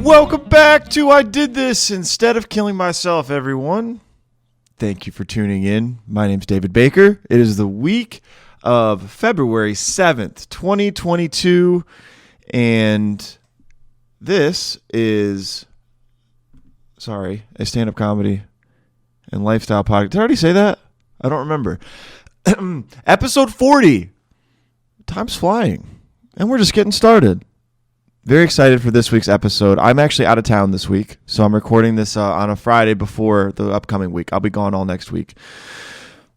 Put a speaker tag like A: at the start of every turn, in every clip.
A: Welcome back to I Did This Instead of Killing Myself, everyone. Thank you for tuning in. My name's David Bakker. It is the week of February 7th, 2022, and this is, a stand-up comedy and lifestyle podcast. Did I already say that? I don't remember. Episode 40. Time's flying, and we're just getting started. Very excited for this week's episode. I'm actually out of town this week, so I'm recording this on a Friday before the upcoming week. I'll be gone all next week.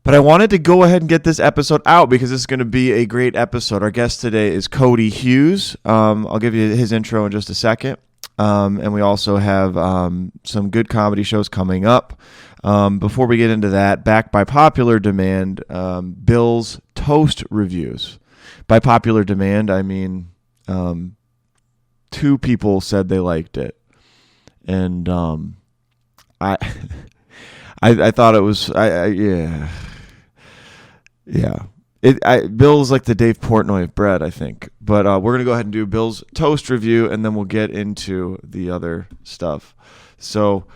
A: But I wanted to go ahead and get this episode out because this is going to be a great episode. Our guest today is Cody Hughes. I'll give you his intro in just a second. And we also have some good comedy shows coming up. Before we get into that, back by popular demand, Bill's Toast Reviews. By popular demand, I mean... two people said they liked it, and I thought it was Bill's like the Dave Portnoy of bread, I think. But we're gonna go ahead and do Bill's Toast Review, and then we'll get into the other stuff. So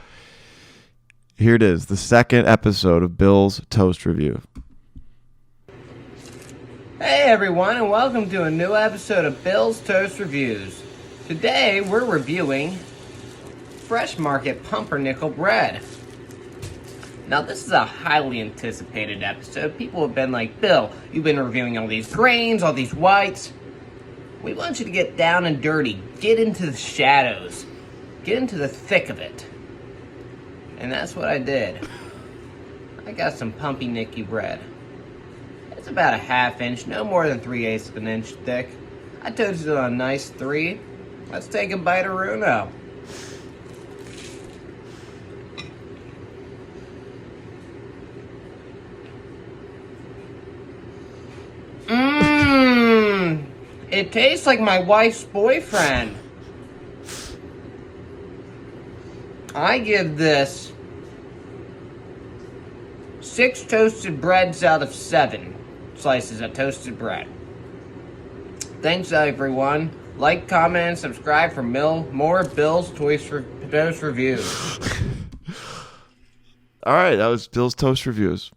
A: here it is, the second episode of Bill's Toast Review.
B: Hey everyone, and welcome to a new episode of Bill's Toast Reviews. Today, we're reviewing Fresh Market Pumpernickel bread. Now, this is a highly anticipated episode. People have been like, Bill, you've been reviewing all these grains, all these whites. We want you to get down and dirty. Get into the shadows. Get into the thick of it. And that's what I did. I got some Pumpernickel bread. It's about a half inch, no more than 3/8 of an inch thick. I toasted it on a nice 3. Let's take a bite of Runo. It tastes like my wife's boyfriend. I give this 6 toasted breads out of 7 slices of toasted bread. Thanks, everyone. Like, comment, and subscribe for more Bill's Toast Reviews.
A: All right, that was Bill's Toast Reviews.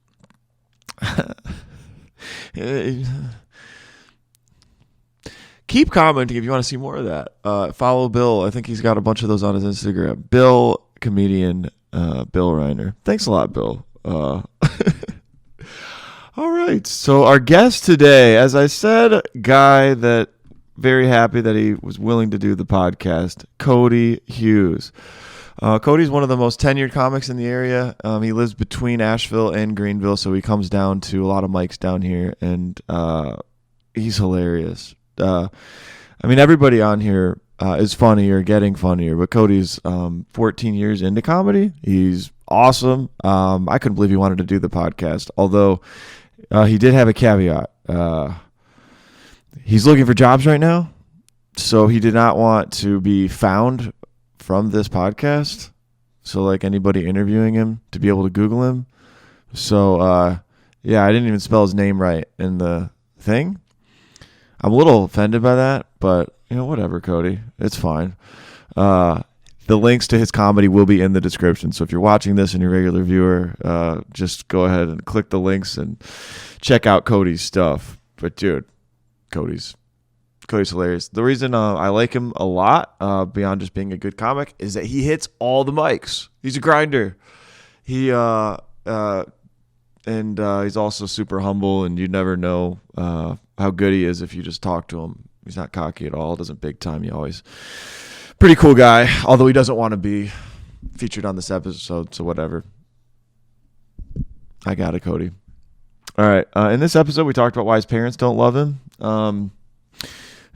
A: Keep commenting if you want to see more of that. Follow Bill. I think he's got a bunch of those on his Instagram. Bill, comedian, Bill Reiner. Thanks a lot, Bill. All right, so our guest today, as I said, guy that very happy that he was willing to do the podcast, Cody Hughes. Cody's one of the most tenured comics in the area. He lives between Asheville and Greenville, so he comes down to a lot of mics down here, and he's hilarious. Everybody on here is funny or getting funnier, but Cody's 14 years into comedy. He's awesome. I couldn't believe he wanted to do the podcast, although he did have a caveat. He's looking for jobs right now, so he did not want to be found from this podcast. So, like, anybody interviewing him to be able to Google him. So, I didn't even spell his name right in the thing. I'm a little offended by that, but, whatever, Cody. It's fine. The links to his comedy will be in the description. So if you're watching this and you're a regular viewer, just go ahead and click the links and check out Cody's stuff. But, dude, Cody's hilarious. The reason I like him a lot, beyond just being a good comic, is that he hits all the mics. He's a grinder. He's also super humble, and you never know how good he is if you just talk to him. He's not cocky at all. Doesn't big time you always. Pretty cool guy, although he doesn't want to be featured on this episode, so whatever. I got it, Cody. All right. In this episode, we talked about why his parents don't love him.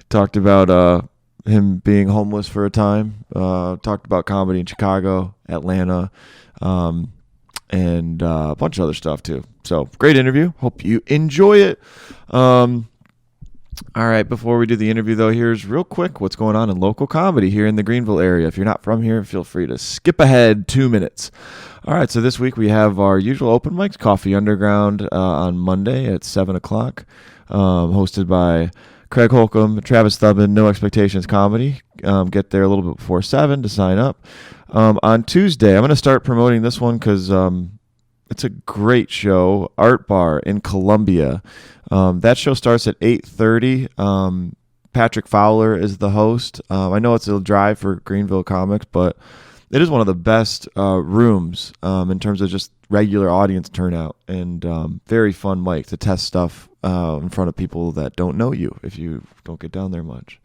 A: Talked about him being homeless for a time. Talked about comedy in Chicago, Atlanta, and a bunch of other stuff too. So great interview. Hope you enjoy it. All right, before we do the interview, though, here's real quick what's going on in local comedy here in the Greenville area. If you're not from here, feel free to skip ahead 2 minutes. All right, so this week we have our usual open mics, Coffee Underground, on Monday at 7 o'clock, hosted by Craig Holcomb, Travis Thubbin, No Expectations Comedy. Get there a little bit before 7 to sign up. On Tuesday, I'm going to start promoting this one because it's a great show, Art Bar in Columbia. That show starts at 8:30. Patrick Fowler is the host. I know it's a drive for Greenville comics, but it is one of the best rooms in terms of just regular audience turnout, and very fun mic to test stuff in front of people that don't know you if you don't get down there much.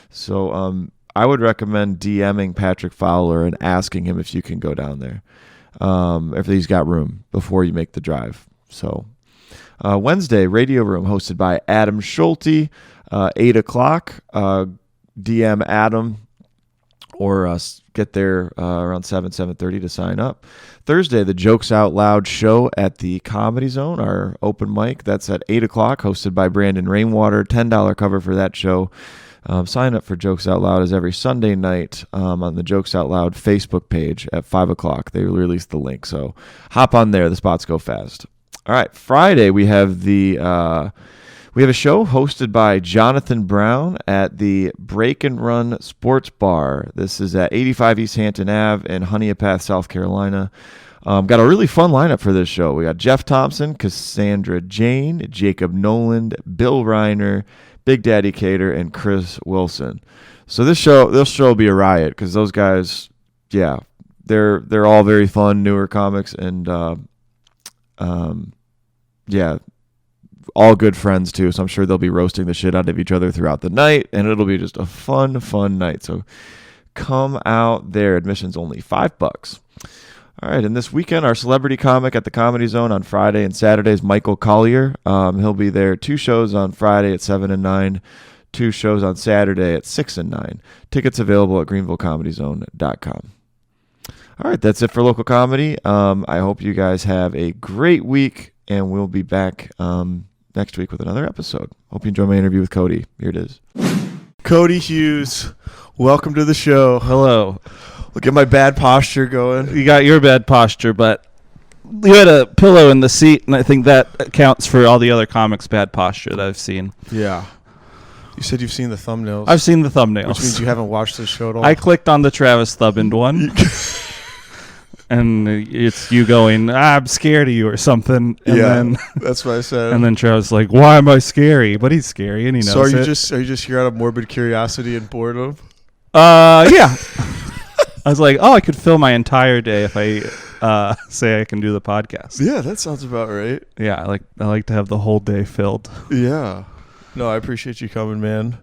A: So I would recommend DMing Patrick Fowler and asking him if you can go down there, if he's got room before you make the drive. So Wednesday, Radio Room hosted by Adam Schulte, 8 o'clock. DM Adam or get there around 7:30 to sign up. Thursday, the Jokes Out Loud show at the Comedy Zone, our open mic. That's at 8 o'clock, hosted by Brandon Rainwater. $10 cover for that show. Sign up for Jokes Out Loud is every Sunday night on the Jokes Out Loud Facebook page at 5 o'clock. They release the link, so hop on there. The spots go fast. All right, Friday we have a show hosted by Jonathan Brown at the Break and Run Sports Bar. This is at 85 East Hampton Ave in Honeypath, South Carolina. Got a really fun lineup for this show. We got Jeff Thompson, Cassandra Jane, Jacob Noland, Bill Reiner, Big Daddy Cater, and Chris Wilson. So this show will be a riot because those guys, yeah, they're all very fun, newer comics, and yeah, all good friends too. So I'm sure they'll be roasting the shit out of each other throughout the night, and it'll be just a fun night. So come out there. Admission's only $5. All right, and this weekend, our celebrity comic at the Comedy Zone on Friday and Saturday is Michael Collier. He'll be there 2 shows on Friday at 7 and 9, 2 shows on Saturday at 6 and 9. Tickets available at greenvillecomedyzone.com. All right, that's it for local comedy. I hope you guys have a great week, and we'll be back next week with another episode. Hope you enjoy my interview with Cody. Here it is. Cody Hughes, welcome to the show.
C: Hello.
A: Look at my bad posture going.
C: You got your bad posture, but you had a pillow in the seat, and I think that accounts for all the other comics' bad posture that I've seen.
A: Yeah. You said you've seen the thumbnails.
C: I've seen the thumbnails.
A: Which means you haven't watched the show at all.
C: I clicked on the Travis Thubbin one. And it's you going, I'm scared of you or something. And then,
A: that's what I said.
C: And then Travis like, why am I scary? But he's scary and he knows
A: so are you
C: it.
A: just here out of morbid curiosity and boredom?
C: Yeah. I was like, I could fill my entire day if I say I can do the podcast.
A: Yeah, that sounds about right.
C: Yeah, I like to have the whole day filled.
A: Yeah. No, I appreciate you coming, man.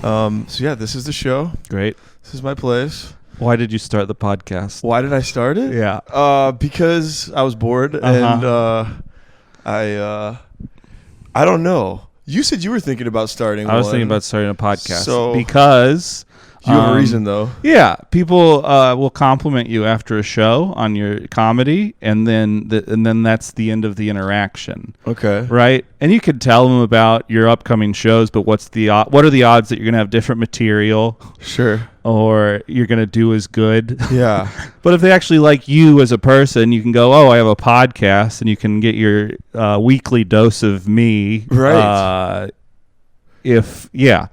A: So yeah, this is the show.
C: Great.
A: This is my place.
C: Why did you start the podcast?
A: Why did I start it?
C: Yeah.
A: Because I was bored and I don't know. You said you were thinking about starting
C: I was thinking about starting a podcast.
A: So
C: because
A: you have a reason though.
C: Yeah, people will compliment you after a show on your comedy, and then that's the end of the interaction.
A: Okay.
C: Right? And you could tell them about your upcoming shows, but what are the odds that you're going to have different material?
A: Sure.
C: Or you're going to do as good.
A: Yeah.
C: But if they actually like you as a person, you can go, I have a podcast, and you can get your weekly dose of me.
A: Right.
C: Yeah,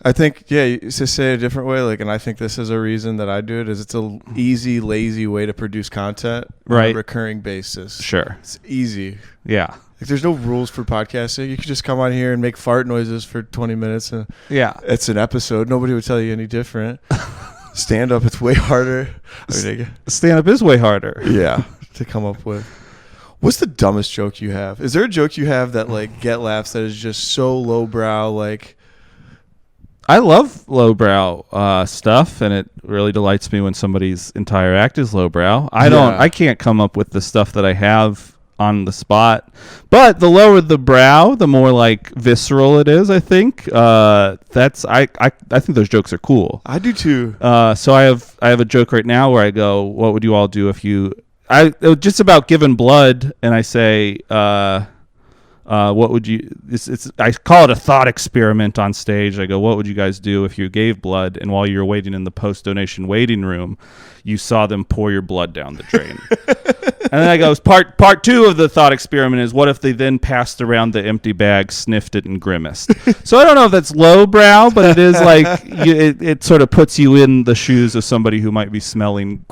A: I think, to say it a different way, and I think this is a reason that I do it, is it's a easy, lazy way to produce content on a recurring basis.
C: Sure.
A: It's easy.
C: Yeah.
A: There's no rules for podcasting. You can just come on here and make fart noises for 20 minutes and it's an episode. Nobody would tell you any different. Stand up, it's way harder.
C: Stand up is way harder.
A: Yeah, to come up with. What's the dumbest joke you have? Is there a joke you have that get laughs that is just so lowbrow?
C: I love lowbrow stuff, and it really delights me when somebody's entire act is lowbrow. I can't come up with the stuff that I have on the spot, but the lower the brow, the more visceral it is. I think I think those jokes are cool.
A: I do too.
C: So I have a joke right now where I go, what would you all do if you? It was just about giving blood, and I say, what would you? I call it a thought experiment on stage. I go, what would you guys do if you gave blood, and while you were waiting in the post-donation waiting room, you saw them pour your blood down the drain? And then I go, part two of the thought experiment is, what if they then passed around the empty bag, sniffed it, and grimaced? So I don't know if that's lowbrow, but it is like it sort of puts you in the shoes of somebody who might be smelling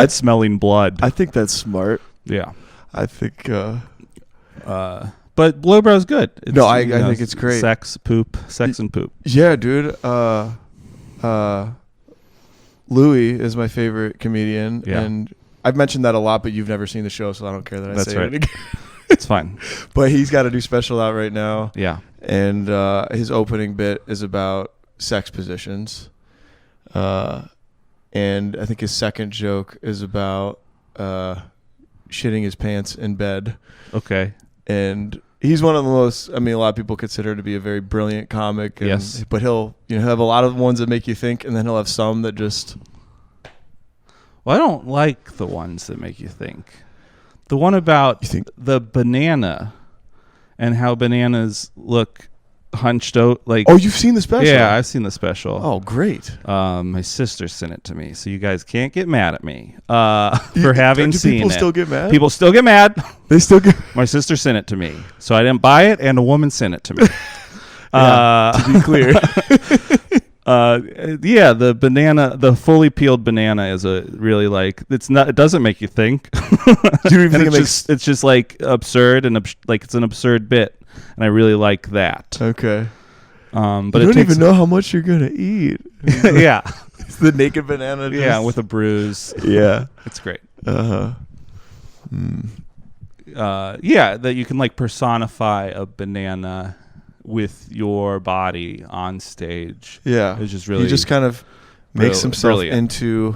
C: smelling blood.
A: I think that's smart.
C: Yeah.
A: I think.
C: But lowbrow's good.
A: I think it's great.
C: Sex and poop.
A: Yeah, dude. Louis is my favorite comedian, and I've mentioned that a lot, but you've never seen the show, so I don't care that I say it again.
C: It's fine.
A: But he's got a new special out right now.
C: Yeah. And
A: his opening bit is about sex positions. And I think his second joke is about shitting his pants in bed.
C: Okay.
A: And he's one of the most, a lot of people consider him to be a very brilliant comic. And,
C: yes.
A: But he'll have a lot of ones that make you think, and then he'll have some that just...
C: Well, I don't like the ones that make you think. The one about the banana and how bananas look hunched out. Like,
A: oh, you've seen the special?
C: Yeah, I've seen the special.
A: Oh, great.
C: My sister sent it to me, so you guys can't get mad at me for having seen it.
A: People still get mad?
C: People still get mad.
A: They still get...
C: My sister sent it to me, so I didn't buy it, and a woman sent it to me.
A: To be clear.
C: The banana, the fully peeled banana is a really it doesn't make you think.
A: Do you even think
C: it's just like absurd and it's an absurd bit, and I really like that.
A: Okay.
C: But
A: you don't even know how much you're gonna eat.
C: Yeah.
A: It's the naked banana.
C: Yeah, with a bruise.
A: Yeah.
C: It's great.
A: That
C: you can personify a banana with your body on stage.
A: Yeah.
C: It's just really...
A: He just kind of makes himself into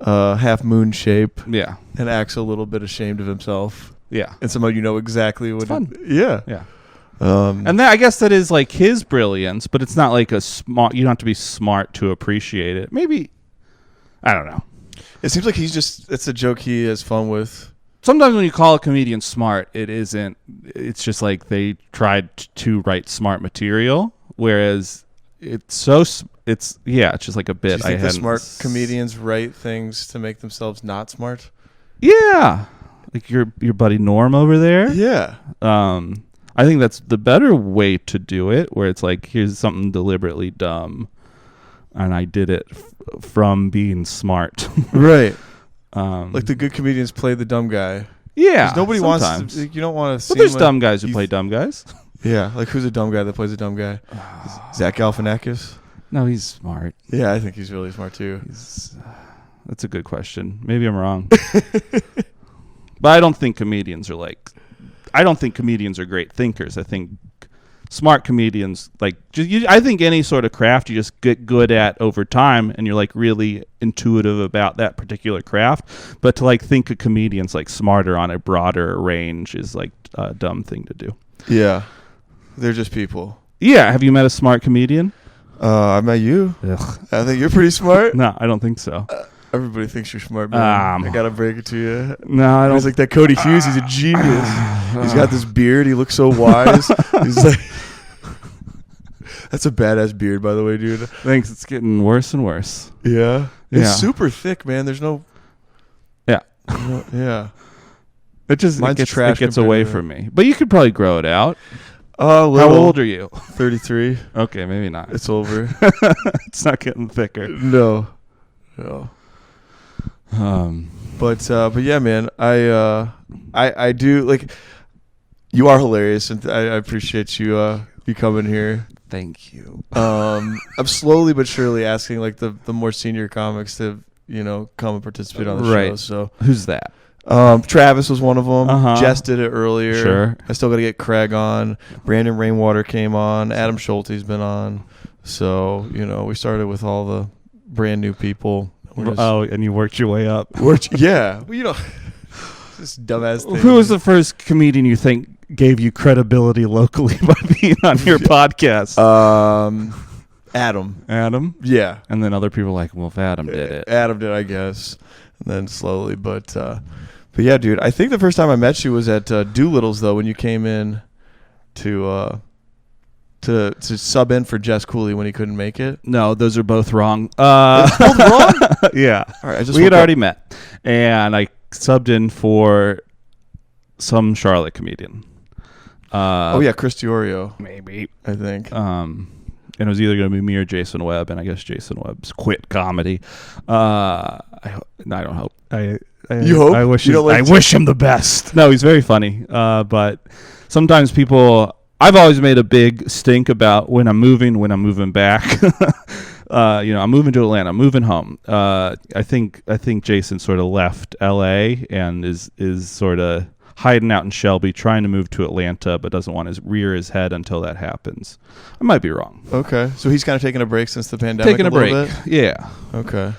A: half moon shape.
C: Yeah.
A: And acts a little bit ashamed of himself.
C: Yeah.
A: And somehow you know exactly what...
C: It's fun.
A: Yeah.
C: Yeah. And I guess that is his brilliance, but it's not a smart... You don't have to be smart to appreciate it. Maybe... I don't know.
A: It seems like it's a joke he has fun with.
C: Sometimes when you call a comedian smart, it isn't. It's just they tried to write smart material, whereas it's just like a bit.
A: Do you think the smart comedians write things to make themselves not smart?
C: Yeah, like your buddy Norm over there.
A: Yeah.
C: I think that's the better way to do it, where it's here's something deliberately dumb, and I did it from being smart.
A: Right. The good comedians play the dumb guy.
C: Yeah.
A: Nobody
C: sometimes.
A: wants to, you don't want to see.
C: Well, there's dumb guys who play dumb guys.
A: Yeah. Who's a dumb guy that plays a dumb guy? Zach Galifianakis?
C: No, he's smart.
A: Yeah, I think he's really smart too.
C: That's a good question. Maybe I'm wrong. But I don't think comedians are great thinkers. I think smart comedians, I think any sort of craft you just get good at over time, and you're really intuitive about that particular craft. But to think of comedians smarter on a broader range is a dumb thing to do.
A: Yeah, they're just people.
C: Yeah, have you met a smart comedian?
A: I met you.
C: Ugh.
A: I think you're pretty smart.
C: No, I don't think so.
A: Everybody thinks you're smart, man. I gotta break it to you.
C: No, I don't.
A: He's like that Cody Hughes. He's a genius. He's got this beard. He looks so wise. He's like... That's a badass beard, by the way, dude.
C: Thanks. It's getting worse and worse.
A: Yeah. It's super thick, man. There's no...
C: Yeah.
A: Yeah.
C: It gets away from me. But you could probably grow it out.
A: Oh,
C: how old are you?
A: 33.
C: Okay, maybe not.
A: It's over.
C: It's not getting thicker.
A: No. But yeah, man, I do you are hilarious, and I appreciate you coming here.
C: Thank you.
A: I'm slowly but surely asking the more senior comics to come and participate on the show. So
C: who's that?
A: Travis was one of them.
C: Uh-huh.
A: Jess did it earlier.
C: Sure.
A: I still got to get Craig on. Brandon Rainwater came on. Adam Schulte's been on. So we started with all the brand new people.
C: And you worked your way up.
A: Yeah. Well, this dumbass thing.
C: Who was the first comedian you think gave you credibility locally by being on your podcast?
A: Adam. Yeah.
C: And then other people were like, well, if Adam did it.
A: Adam did, I guess. And then slowly. But yeah, dude, I think the first time I met you was at Doolittle's, though, when you came in to sub in for Jess Cooley when he couldn't make it.
C: No, those are both wrong.
A: It's both wrong?
C: Yeah.
A: All right,
C: we had already met, and I subbed in for some Charlotte comedian.
A: Chris Diorio,
C: Maybe.
A: I think.
C: And it was either going to be me or Jason Webb, and I guess Jason Webb's quit comedy. I don't hope.
A: You hope?
C: I wish.
A: I
C: wish him the best. No, he's very funny. But sometimes people. I've always made a big stink about when I'm moving back. I'm moving to Atlanta. I'm moving home. I think Jason sort of left L.A. and is sort of hiding out in Shelby, trying to move to Atlanta, but doesn't want to rear his head until that happens. I might be wrong.
A: Okay, so he's kind of taking a break since the pandemic.
C: Taking a break.
A: Bit?
C: Yeah.
A: Okay.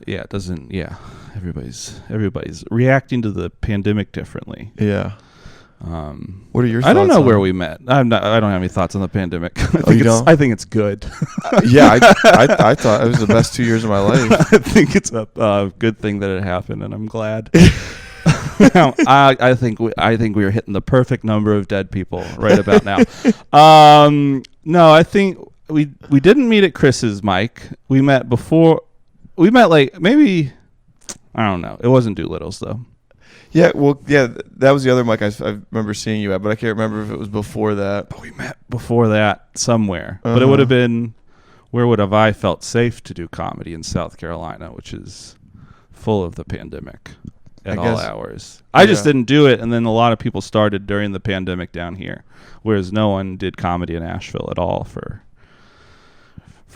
C: Yeah, it doesn't. Yeah, everybody's reacting to the pandemic differently.
A: Yeah. What are your thoughts?
C: I don't know where we met. I don't have any thoughts on the pandemic. I think it's good.
A: Yeah, I thought it was the best 2 years of my life.
C: I think it's a good thing that it happened, and I'm glad. I think we are hitting the perfect number of dead people right about now. No, I think we didn't meet at Chris's mic. We met before. We met like maybe, I don't know. It wasn't Doolittle's though.
A: Yeah, well, yeah, that was the other mic I remember seeing you at, but I can't remember if it was before that.
C: But we met before that somewhere. But it would have been, where would have I felt safe to do comedy in South Carolina, which is full of the pandemic at all hours. I just didn't do it, and then a lot of people started during the pandemic down here, whereas no one did comedy in Asheville at all for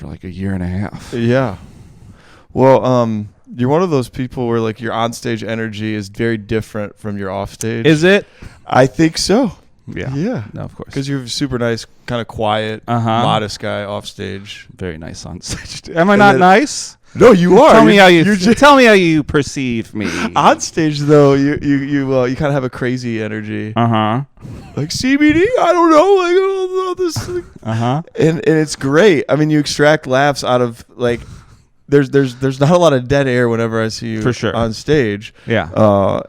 C: like a year and a half.
A: Yeah. Well, you're one of those people where like your onstage energy is very different from your offstage.
C: Is it?
A: I think so.
C: Yeah.
A: Yeah.
C: No, of course.
A: Because you're a super nice, kind of quiet, modest guy offstage.
C: Very nice on stage. Am I not nice?
A: No, you are.
C: Tell me how you perceive me.
A: On stage, though, you kind of have a crazy energy. Like CBD, I don't know, like all this. And it's great. I mean, you extract laughs out of like. There's not a lot of dead air whenever I see you
C: for sure
A: on stage.
C: Yeah.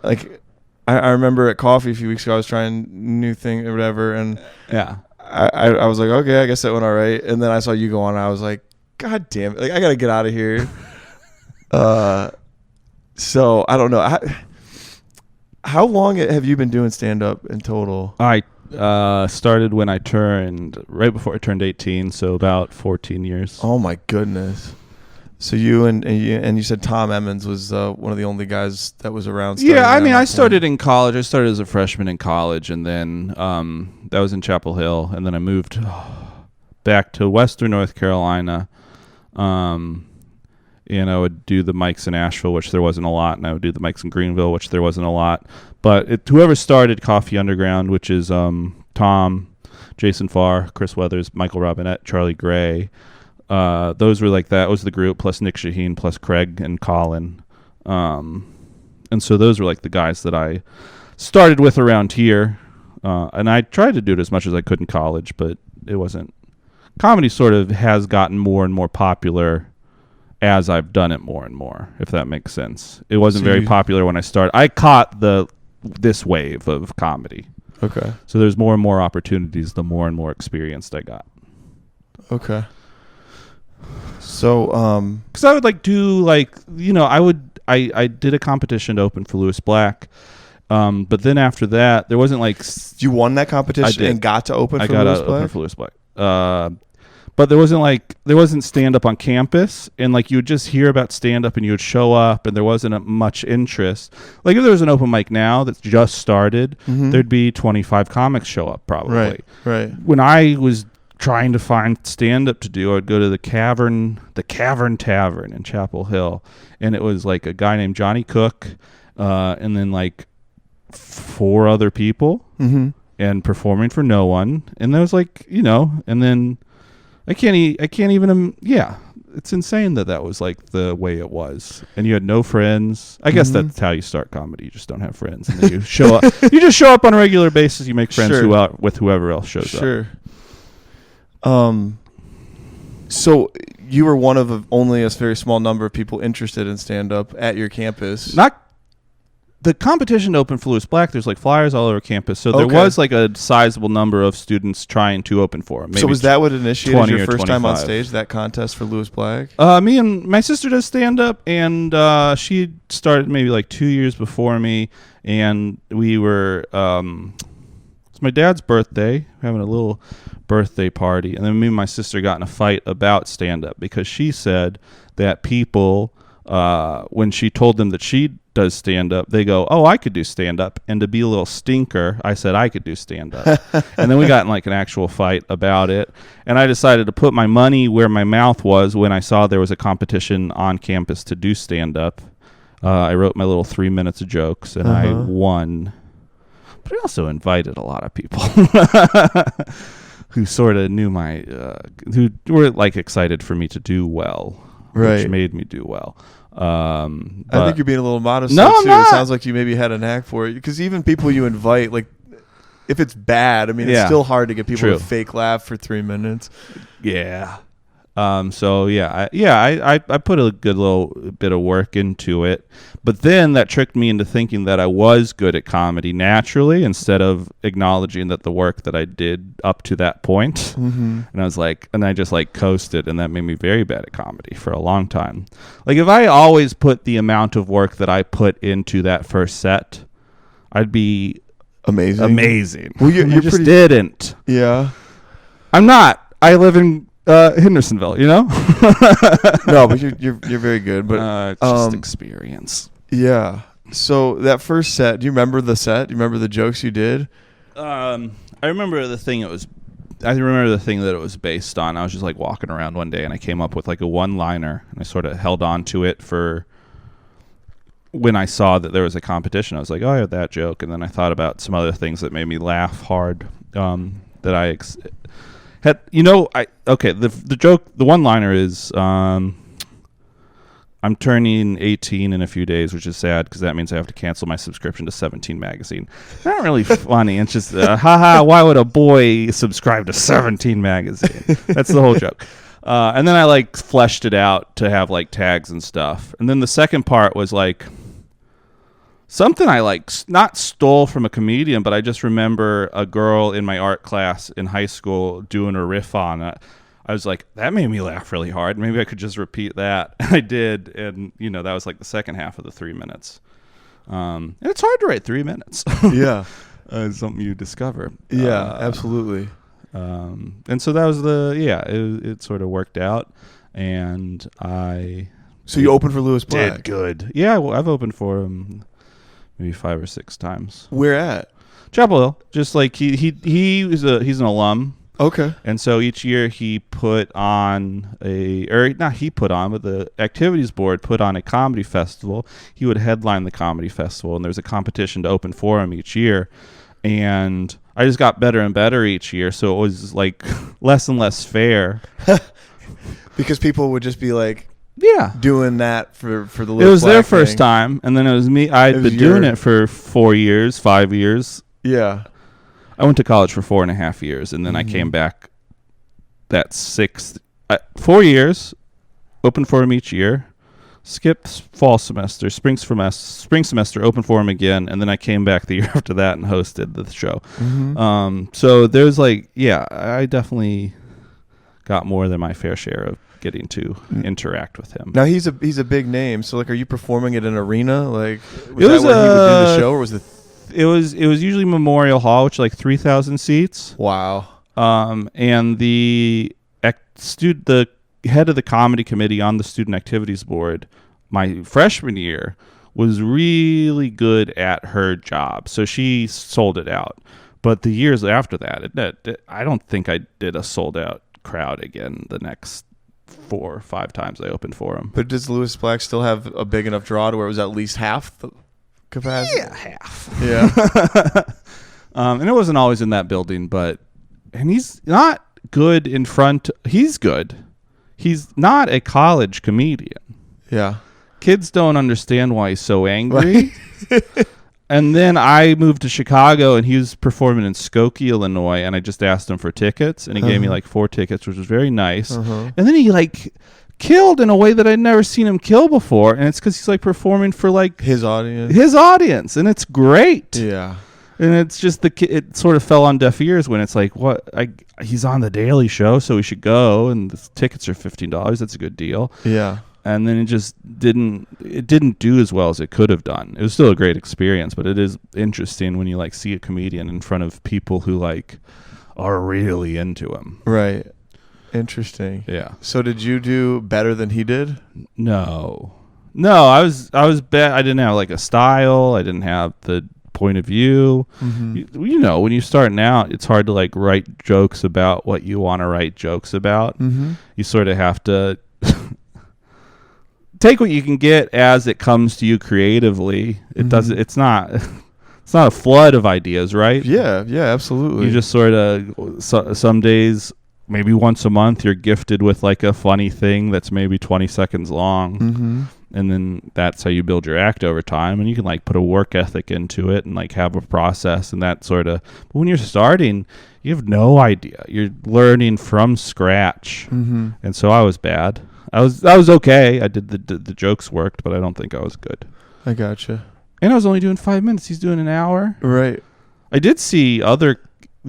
A: Like I remember at Coffee a few weeks ago, I was trying new thing or whatever, and
C: yeah,
A: I was like, okay, I guess that went all right. And then I saw you go on, and I was like, God damn it, like I gotta get out of here. So I don't know. How long have you been doing stand up in total?
C: I started when I turned right before I turned 18, so about 14 years.
A: Oh my goodness. So you and you said Tom Emmons was one of the only guys that was around.
C: Yeah, I mean, I started in college. I started as a freshman in college, and then that was in Chapel Hill, and then I moved back to Western North Carolina. And I would do the mics in Asheville, which there wasn't a lot, and I would do the mics in Greenville, which there wasn't a lot. But whoever started Coffee Underground, which is Tom, Jason Farr, Chris Weathers, Michael Robinette, Charlie Gray. Those were like that was the group, plus Nick Shaheen, plus Craig and Colin. And so those were like the guys that I started with around here. And I tried to do it as much as I could in college, but it wasn't. Comedy sort of has gotten more and more popular as I've done it more and more, if that makes sense. It wasn't very popular when I started. I caught this wave of comedy.
A: Okay.
C: So there's more and more opportunities the more and more experienced I got.
A: Okay. So,
C: because I would like do like, I did a competition to open for Lewis Black. But then after that, there wasn't like.
A: You won that competition and got to open for Lewis Black?
C: Open for Lewis Black. But there wasn't stand up on campus, and like you would just hear about stand up and you would show up and there wasn't much interest. Like if there was an open mic now that's just started, there'd be 25 comics show up probably.
A: Right.
C: When I was trying to find stand up to do, I'd go to the Cavern Tavern in Chapel Hill, and it was like a guy named Johnny Cook, and then like 4 other people, and performing for no one. And there was like, and then I can't even, it's insane that was like the way it was. And you had no friends. I guess that's how you start comedy. You just don't have friends. And then you show up. You just show up on a regular basis. You make friends with whoever else shows up.
A: Sure. So you were one of only a very small number of people interested in stand-up at your campus.
C: Not the competition opened for Lewis Black. There's like flyers all over campus, so there was like a sizable number of students trying to open for him.
A: So was that what initiated your first
C: 25.
A: time on stage? That contest for Lewis Black?
C: Me and my sister does stand up, and she started maybe like 2 years before me, and we were. It's my dad's birthday, having a little birthday party, and then me and my sister got in a fight about stand up because she said that people, when she told them that she does stand up, they go, "Oh, I could do stand up," and to be a little stinker, I said I could do stand up. And then we got in like an actual fight about it, and I decided to put my money where my mouth was when I saw there was a competition on campus to do stand up. I wrote my little 3 minutes of jokes, and I won. But I also invited a lot of people who sort of knew who were like excited for me to do well, which made me do well.
A: I think you're being a little modest.
C: No, I'm not.
A: It sounds like you maybe had a knack for it, because even people you invite, like if it's bad, I mean, it's still hard to get people to fake laugh for 3 minutes.
C: Yeah. So I put a good little bit of work into it, but then that tricked me into thinking that I was good at comedy naturally instead of acknowledging that the work that I did up to that point. And I was like, and I just like coasted, and that made me very bad at comedy for a long time. Like if I always put the amount of work that I put into that first set, I'd be amazing. Well, you just didn't.
A: Yeah.
C: I'm not. I live in Hendersonville, you know?
A: No, but you're very good. But
C: it's just experience.
A: Yeah. So that first set, do you remember the set? Do you remember the jokes you did?
C: I remember the thing that it was based on. I was just like walking around one day, and I came up with like a one-liner, and I sort of held on to it for when I saw that there was a competition. I was like, oh, I had that joke, and then I thought about some other things that made me laugh hard that I had, the joke, the one-liner is, I'm turning 18 in a few days, which is sad because that means I have to cancel my subscription to 17 magazine. Not really funny. It's just, why would a boy subscribe to 17 magazine? That's the whole joke. And then I like fleshed it out to have like tags and stuff. And then the second part was like something I like not stole from a comedian, but I just remember a girl in my art class in high school doing a riff on it. I was like, that made me laugh really hard. Maybe I could just repeat that. And I did. And, that was like the second half of the 3 minutes. And it's hard to write 3 minutes.
A: Yeah.
C: It's something you discover.
A: Yeah, absolutely.
C: And so that was it sort of worked out. And
A: So you opened for Lewis Black?
C: Did good. Yeah, well, I've opened for him maybe 5 or 6 times.
A: Where at?
C: Chapel Hill. Just like he's an alum.
A: Okay.
C: And so each year he put on but the activities board put on a comedy festival. He would headline the comedy festival, and there's a competition to open for him each year. And I just got better and better each year, so it was like less and less fair.
A: Because people would just be like, doing that for the Lewis
C: It was
A: Black
C: their
A: thing.
C: first time, and then it was me. I'd been doing it for 4 years, 5 years.
A: Yeah.
C: I went to college for 4.5 years, and then I came back that 4 years, opened for him each year, skipped fall semester, spring semester, opened for him again, and then I came back the year after that and hosted the show. So there's I definitely got more than my fair share of getting to interact with him.
A: Now he's a big name, so like, are you performing at an arena? Like, was that where he would do the show, or was
C: it was usually Memorial Hall, which is like 3,000 seats.
A: Wow.
C: And the head of the comedy committee on the student activities board, my freshman year, was really good at her job, so she sold it out. But the years after that, I don't think I did a sold out crowd again the next 4 or 5 times I opened for him.
A: But does Lewis Black still have a big enough draw to where it was at least half the capacity?
C: Yeah, half.
A: Yeah.
C: And it wasn't always in that building, and he's not good in front. He's good. He's not a college comedian.
A: Yeah.
C: Kids don't understand why he's so angry. And then I moved to Chicago, and he was performing in Skokie, Illinois, and I just asked him for tickets, and he gave me like 4 tickets, which was very nice. And then he like killed in a way that I'd never seen him kill before, and it's because he's like performing for like
A: his audience,
C: and it's great.
A: Yeah.
C: And it's just it sort of fell on deaf ears when it's like, he's on the Daily Show, so we should go, and the tickets are $15. That's a good deal.
A: Yeah.
C: And then it just didn't do as well as it could have done. It was still a great experience, but it is interesting when you like see a comedian in front of people who like are really into him.
A: Right. Interesting.
C: Yeah.
A: So did you do better than he did?
C: No, I was bad. I didn't have like a style. I didn't have the point of view.
A: Mm-hmm.
C: You know, when you're starting out, it's hard to like write jokes about what you want to write jokes about.
A: Mm-hmm.
C: You sort of have to take what you can get as it comes to you creatively. It doesn't. It's not a flood of ideas, right?
A: Yeah. Absolutely.
C: You just sort of some days, maybe once a month, you're gifted with like a funny thing that's maybe 20 seconds long.
A: Mm-hmm.
C: And then that's how you build your act over time. And you can like put a work ethic into it and like have a process and that sort of. But when you're starting, you have no idea. You're learning from scratch.
A: Mm-hmm.
C: And so I was bad. I was okay. I did the jokes worked, but I don't think I was good.
A: I gotcha.
C: And I was only doing 5 minutes. He's doing an hour.
A: Right.
C: I did see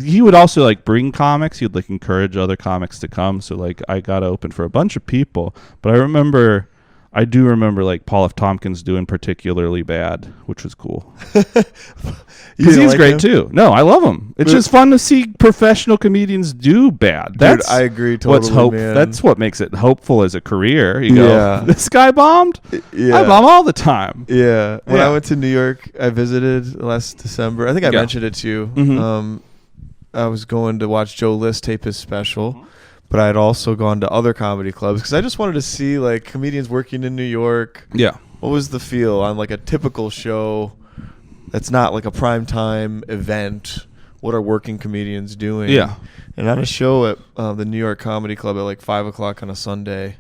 C: he would also like bring comics. He'd like encourage other comics to come. So like I got open for a bunch of people. But I do remember like Paul F. Tompkins doing particularly bad, which was cool. Because he's like great too. No, I love him. It's just fun to see professional comedians do bad. That's
A: I agree totally, man.
C: That's what makes it hopeful as a career. You go, this guy bombed?
A: Yeah.
C: I bomb all the time.
A: Yeah. When I went to New York, I visited last December. I think I mentioned it to you. Mm-hmm. I was going to watch Joe List tape his special. But I had also gone to other comedy clubs because I just wanted to see like comedians working in New York.
C: Yeah.
A: What was the feel on like a typical show that's not like a primetime event? What are working comedians doing?
C: Yeah.
A: And on a show at the New York Comedy Club at like 5 o'clock on a Sunday,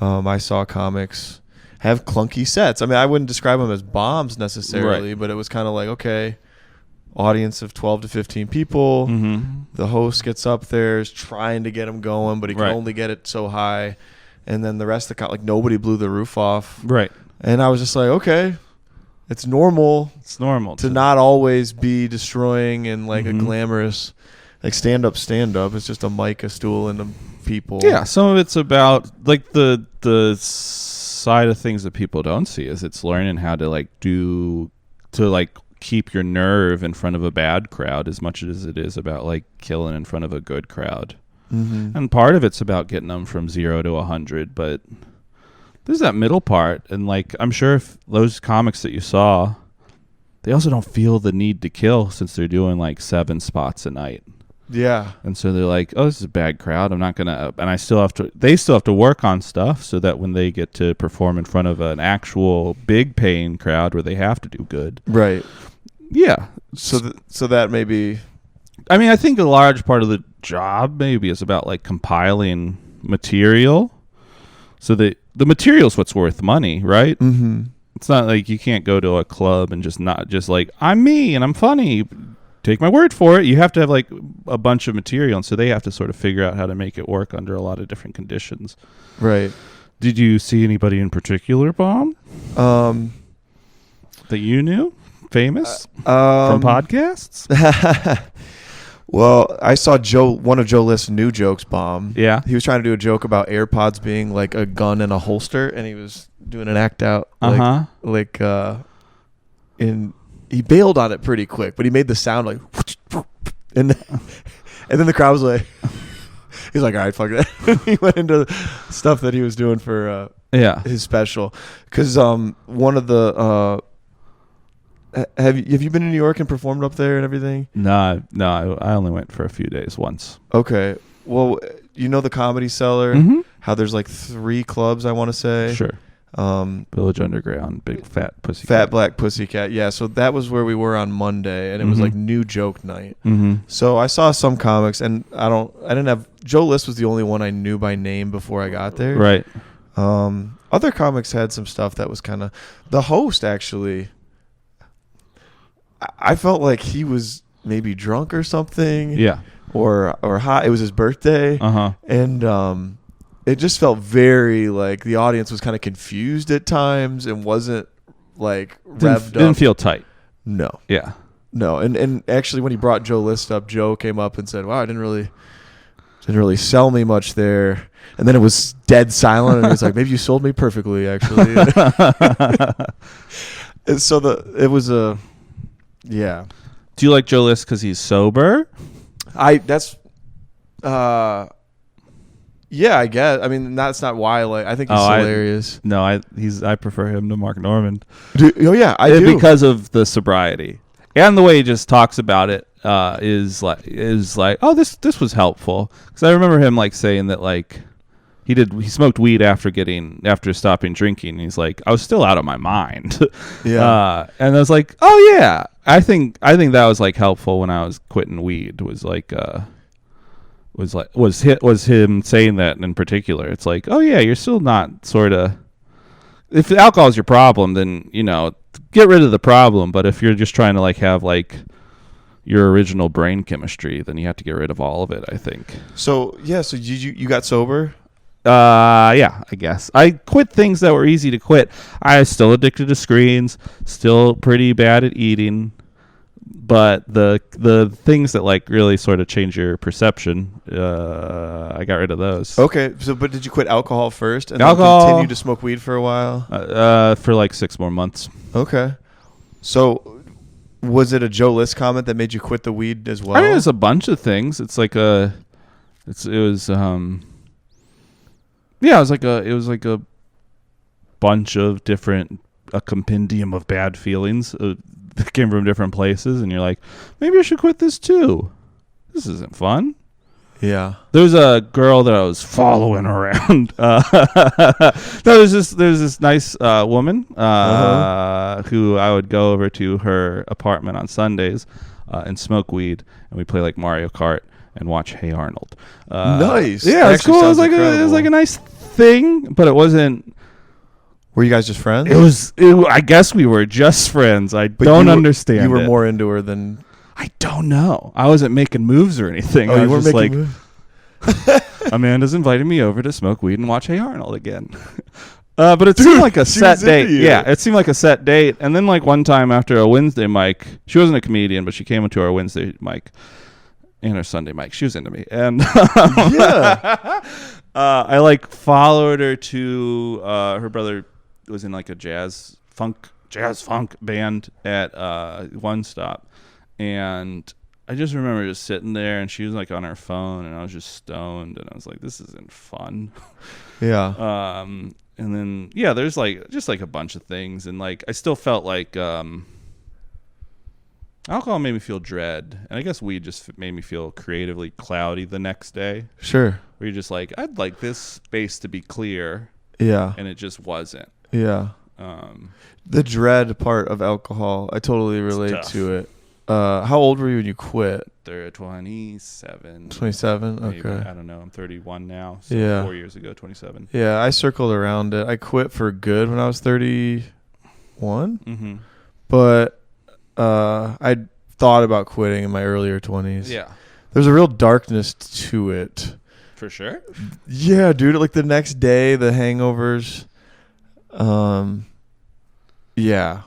A: I saw comics have clunky sets. I mean, I wouldn't describe them as bombs necessarily, but it was kind of like, okay, audience of 12 to 15 people. Mm-hmm. The host gets up there, is trying to get them going, but he can only get it so high. And then the rest of the like nobody blew the roof off. Right. And I was just like, okay, it's normal.
C: It's normal
A: to not always be destroying and like a glamorous like stand up. It's just a mic, a stool, and a people.
C: Yeah, some of it's about like the side of things that people don't see is it's learning how to like keep your nerve in front of a bad crowd as much as it is about like killing in front of a good crowd. Mm-hmm. And part of it's about getting them from 0 to 100, but there's that middle part. And like, I'm sure if those comics that you saw, they also don't feel the need to kill since they're doing like 7 spots a night.
A: Yeah.
C: And so they're like, oh, this is a bad crowd. I'm not going to, and they still have to work on stuff so that when they get to perform in front of an actual big paying crowd where they have to do good.
A: Right.
C: Yeah.
A: So that may be,
C: I mean, I think a large part of the job maybe is about like compiling material. So the material's what's worth money, right? Mm-hmm. It's not like you can't go to a club and just like, I'm me and I'm funny. Take my word for it. You have to have like a bunch of material, and so they have to sort of figure out how to make it work under a lot of different conditions.
A: Right.
C: Did you see anybody in particular bomb? That you knew? Famous? From podcasts?
A: Well, I saw one of Joe List's new jokes bomb.
C: Yeah.
A: He was trying to do a joke about AirPods being like a gun in a holster, and he was doing an act out he bailed on it pretty quick, but he made the sound like and then the crowd was like he's like, all right, fuck that. He went into stuff that he was doing for his special because one of the have you been in New York and performed up there and everything?
C: No, I only went for a few days once.
A: Okay. Well, you know the Comedy Cellar, how there's like 3 clubs, I want to say.
C: Sure. Village Underground, Big Fat Pussycat.
A: Fat Black Pussycat. Yeah, so that was where we were on Monday, and it was like new joke night. Mm-hmm. So I saw some comics, and I didn't have Joe List was the only one I knew by name before I got there.
C: Right.
A: Other comics had some stuff that was kind of the host actually. I felt like he was maybe drunk or something.
C: Yeah.
A: Or hot. It was his birthday. And it just felt very like the audience was kind of confused at times and wasn't like revved up.
C: Didn't feel tight.
A: No.
C: Yeah.
A: No. And actually when he brought Joe List up, Joe came up and said, wow, didn't really sell me much there. And then it was dead silent, and he was like, maybe you sold me perfectly, actually. And so yeah.
C: Do you like Joe List because he's sober?
A: Yeah, I guess. I mean, that's not why. Like, I think he's hilarious.
C: I prefer him to Mark Normand.
A: I do.
C: Because of the sobriety and the way he just talks about it. Is like, oh, this was helpful, because I remember him like saying that like he smoked weed after stopping drinking, and he's like, I was still out of my mind.
A: Yeah.
C: And I was like, oh yeah, I think that was like helpful when I was quitting weed, was him saying that in particular. It's like, oh yeah, you're still not sort of, if alcohol is your problem, then get rid of the problem. But if you're just trying to like have like your original brain chemistry, then you have to get rid of all of it, I think.
A: So you got sober?
C: Yeah, I guess. I quit things that were easy to quit. I was still addicted to screens, still pretty bad at eating, but the things that like really sort of change your perception, I got rid of those.
A: Okay, but did you quit alcohol first and
C: then
A: continue to smoke weed for a while?
C: For like 6 more months.
A: Okay. So was it a Joe List comment that made you quit the weed as well?
C: I mean, it's a bunch of things. It's like it was like a bunch of different, a compendium of bad feelings that came from different places, and you're like, maybe I should quit this too. This isn't fun.
A: Yeah.
C: There's a girl that I was following around. There's this nice woman who I would go over to her apartment on Sundays and smoke weed, and we play like Mario Kart and watch Hey Arnold.
A: Nice.
C: Yeah, it's cool. It was like a nice thing, but it wasn't.
A: Were you guys just friends?
C: I guess we were just friends. Don't understand.
A: You were more into her than.
C: I don't know. I wasn't making moves or anything.
A: Oh,
C: I
A: you
C: was
A: weren't
C: just
A: making
C: like,
A: moves?
C: Amanda's invited me over to smoke weed and watch Hey Arnold again. But it seemed like a set date. Yeah, it seemed like a set date. And then like one time after a Wednesday mic, she wasn't a comedian, but she came into our Wednesday mic and our Sunday mic. She was into me. And
A: yeah.
C: I like followed her to her brother was in like a jazz funk band at One Stop. And I just remember just sitting there, and she was like on her phone, and I was just stoned, and I was like, this isn't fun.
A: Yeah.
C: And then there's like just like a bunch of things, and like I still felt like alcohol made me feel dread, and I guess weed just made me feel creatively cloudy the next day.
A: Sure.
C: Where you're just like, I'd like this space to be clear.
A: Yeah.
C: And it just wasn't.
A: Yeah. The dread part of alcohol, I totally relate to it. How old were you when you quit?
C: 27.
A: 27?
C: Maybe.
A: Okay.
C: I don't know. I'm 31 now. So
A: yeah.
C: 4 years ago, 27.
A: Yeah, I circled around it. I quit for good when I was 31.
C: Mm-hmm.
A: But I thought about quitting in my earlier 20s.
C: Yeah.
A: There's a real darkness to it.
C: For sure?
A: Yeah, dude. Like the next day, the hangovers. Yeah.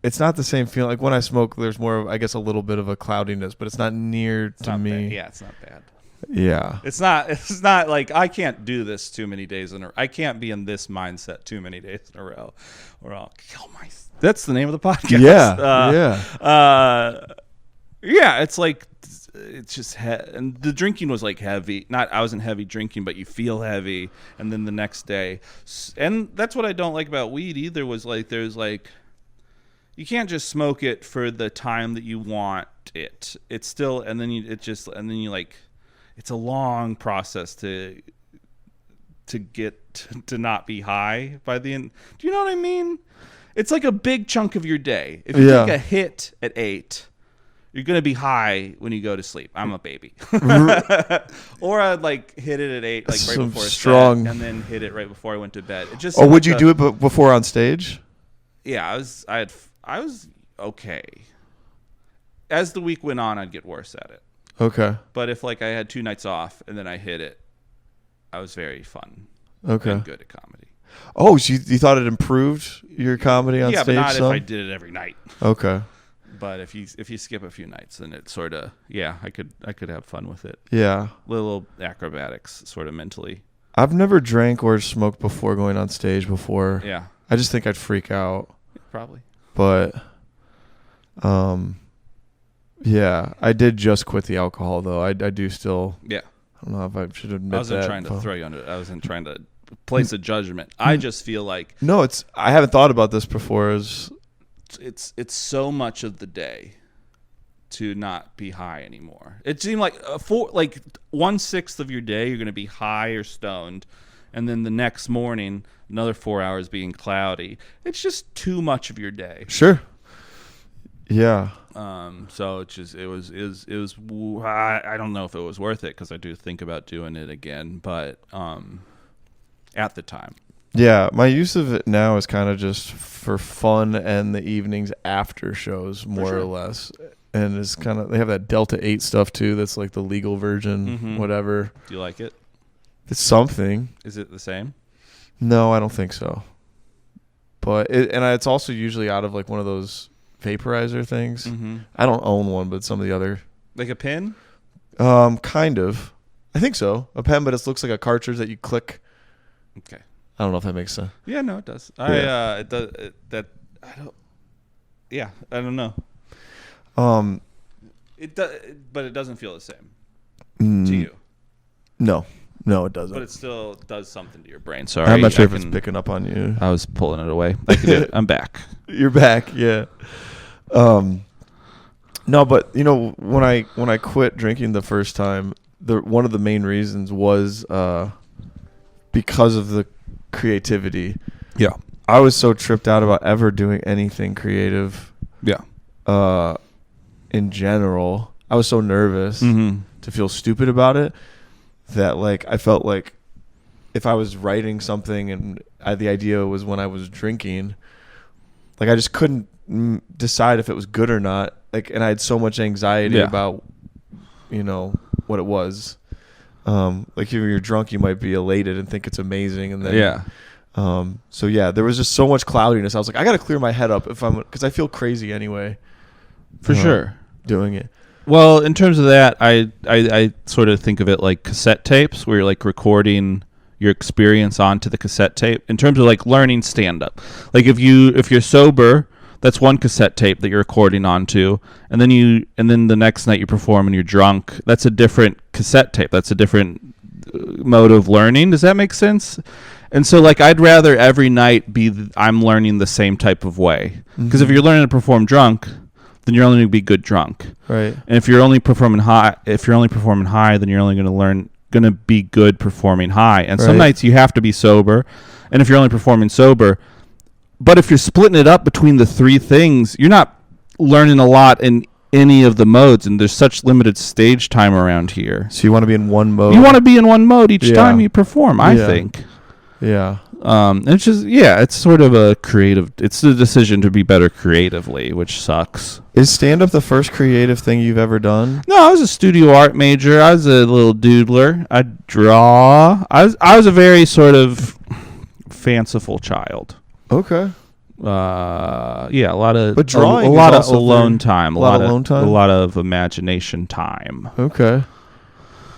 A: It's not the same feeling. Like when I smoke, there's more of, I guess, a little bit of a cloudiness, but it's not near to me.
C: Bad. Yeah, it's not bad.
A: Yeah.
C: It's not like I can't do this too many days in a row. I can't be in this mindset too many days in a row, or I'll kill myself. That's the name of the podcast.
A: Yeah.
C: Yeah, it's like, it's just, and the drinking was like heavy. I wasn't heavy drinking, but you feel heavy. And then the next day, and that's what I don't like about weed either, was like, there's like, you can't just smoke it for the time that you want it. It's still, and then you like, it's a long process to get to not be high by the end. Do you know what I mean? It's like a big chunk of your day. If you take a hit at 8, you're going to be high when you go to sleep. I'm a baby. Or I'd like hit it at 8, like right before strong, set, and then hit it right before I went to bed. It just.
A: Or would you do it before on stage?
C: Yeah, I was okay. As the week went on, I'd get worse at it.
A: Okay.
C: But if like I had 2 nights off and then I hit it, I was very fun.
A: Okay.
C: And good at comedy.
A: Oh, so you thought it improved your comedy on
C: Yeah,
A: stage?
C: but not
A: some?
C: if I did it every night.
A: Okay.
C: But if you skip a few nights, then it sort of I could have fun with it.
A: Yeah.
C: Little acrobatics, sort of mentally.
A: I've never drank or smoked before going on stage before.
C: Yeah.
A: I just think I'd freak out.
C: Probably.
A: But, yeah, I did just quit the alcohol though. I do still.
C: Yeah.
A: I don't know if I should admit that.
C: I wasn't trying to throw you under. I wasn't trying to place a judgment. I just feel like
A: no, I haven't thought about this before.
C: It's so much of the day to not be high anymore. It seemed like 1/6 of your day you're going to be high or stoned, and then the next morning another 4 hours being cloudy. It's just too much of your day.
A: Sure. Yeah.
C: So it was I don't know if it was worth it because I do think about doing it again, but at the time.
A: Yeah, my use of it now is kind of just for fun and the evenings after shows, more or less. And it's kind of, they have that Delta 8 stuff too. That's like the legal version, whatever.
C: Do you like it?
A: It's something.
C: Is it the same?
A: No, I don't think so. But it's also usually out of like one of those vaporizer things.
C: Mm-hmm.
A: I don't own one, but some of the other.
C: Like a pen?
A: Kind of. I think so. A pen, but it looks like a cartridge that you click.
C: Okay.
A: I don't know if that makes sense.
C: Yeah, no, it does.
A: Yeah.
C: I don't know. It does, but it doesn't feel the same to you.
A: No, it doesn't.
C: But it still does something to your brain. Sorry,
A: I'm not sure if it's picking up on you.
C: I was pulling it away. I can do it. I'm back.
A: You're back, yeah. No, but when I quit drinking the first time, one of the main reasons was because of the creativity.
C: Yeah.
A: I was so tripped out about ever doing anything creative.
C: Yeah.
A: In general, I was so nervous to feel stupid about it that like I felt like if I was writing something and the idea was when I was drinking, like I just couldn't decide if it was good or not. Like, and I had so much anxiety about what it was. Like if you're drunk, you might be elated and think it's amazing, and then so yeah, there was just so much cloudiness. I was like, I got to clear my head up because I feel crazy anyway.
C: For sure,
A: doing it.
C: Well, in terms of that, I sort of think of it like cassette tapes, where you're like recording your experience onto the cassette tape. In terms of like learning stand up, like if you're sober, that's one cassette tape that you're recording onto, and then the next night you perform and you're drunk. That's a different cassette tape. That's a different mode of learning. Does that make sense? And so like I'd rather every night I'm learning the same type of way, because if you're learning to perform drunk, then you're only going to be good drunk.
A: Right.
C: And if you're only performing high, then you're only going to be good performing high. And some nights you have to be sober, and if you're only performing sober. But if you're splitting it up between the three things, you're not learning a lot in any of the modes, and there's such limited stage time around here.
A: So you want to be in one mode?
C: You want to be in one mode each time you perform, I think.
A: Yeah.
C: It's just, it's sort of it's a decision to be better creatively, which sucks.
A: Is stand-up the first creative thing you've ever done?
C: No, I was a studio art major. I was a little doodler. I draw. I was a very sort of fanciful child.
A: Okay.
C: A lot of
A: but drawing
C: a lot of alone time, a lot of imagination time.
A: Okay.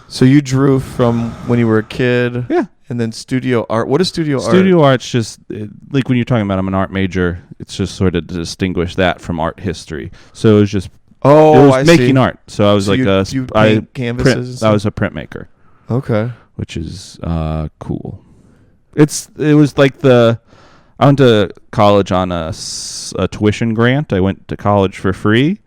A: So you drew from when you were a kid, and then studio art. What is studio art?
C: Studio art's just like when you're talking about I'm an art major. It's just sort of to distinguish that from art history. So it was just making art. So I was
A: you paint canvases.
C: I was a printmaker.
A: Okay.
C: Which is cool. It was like I went to college on a tuition grant. I went to college for free.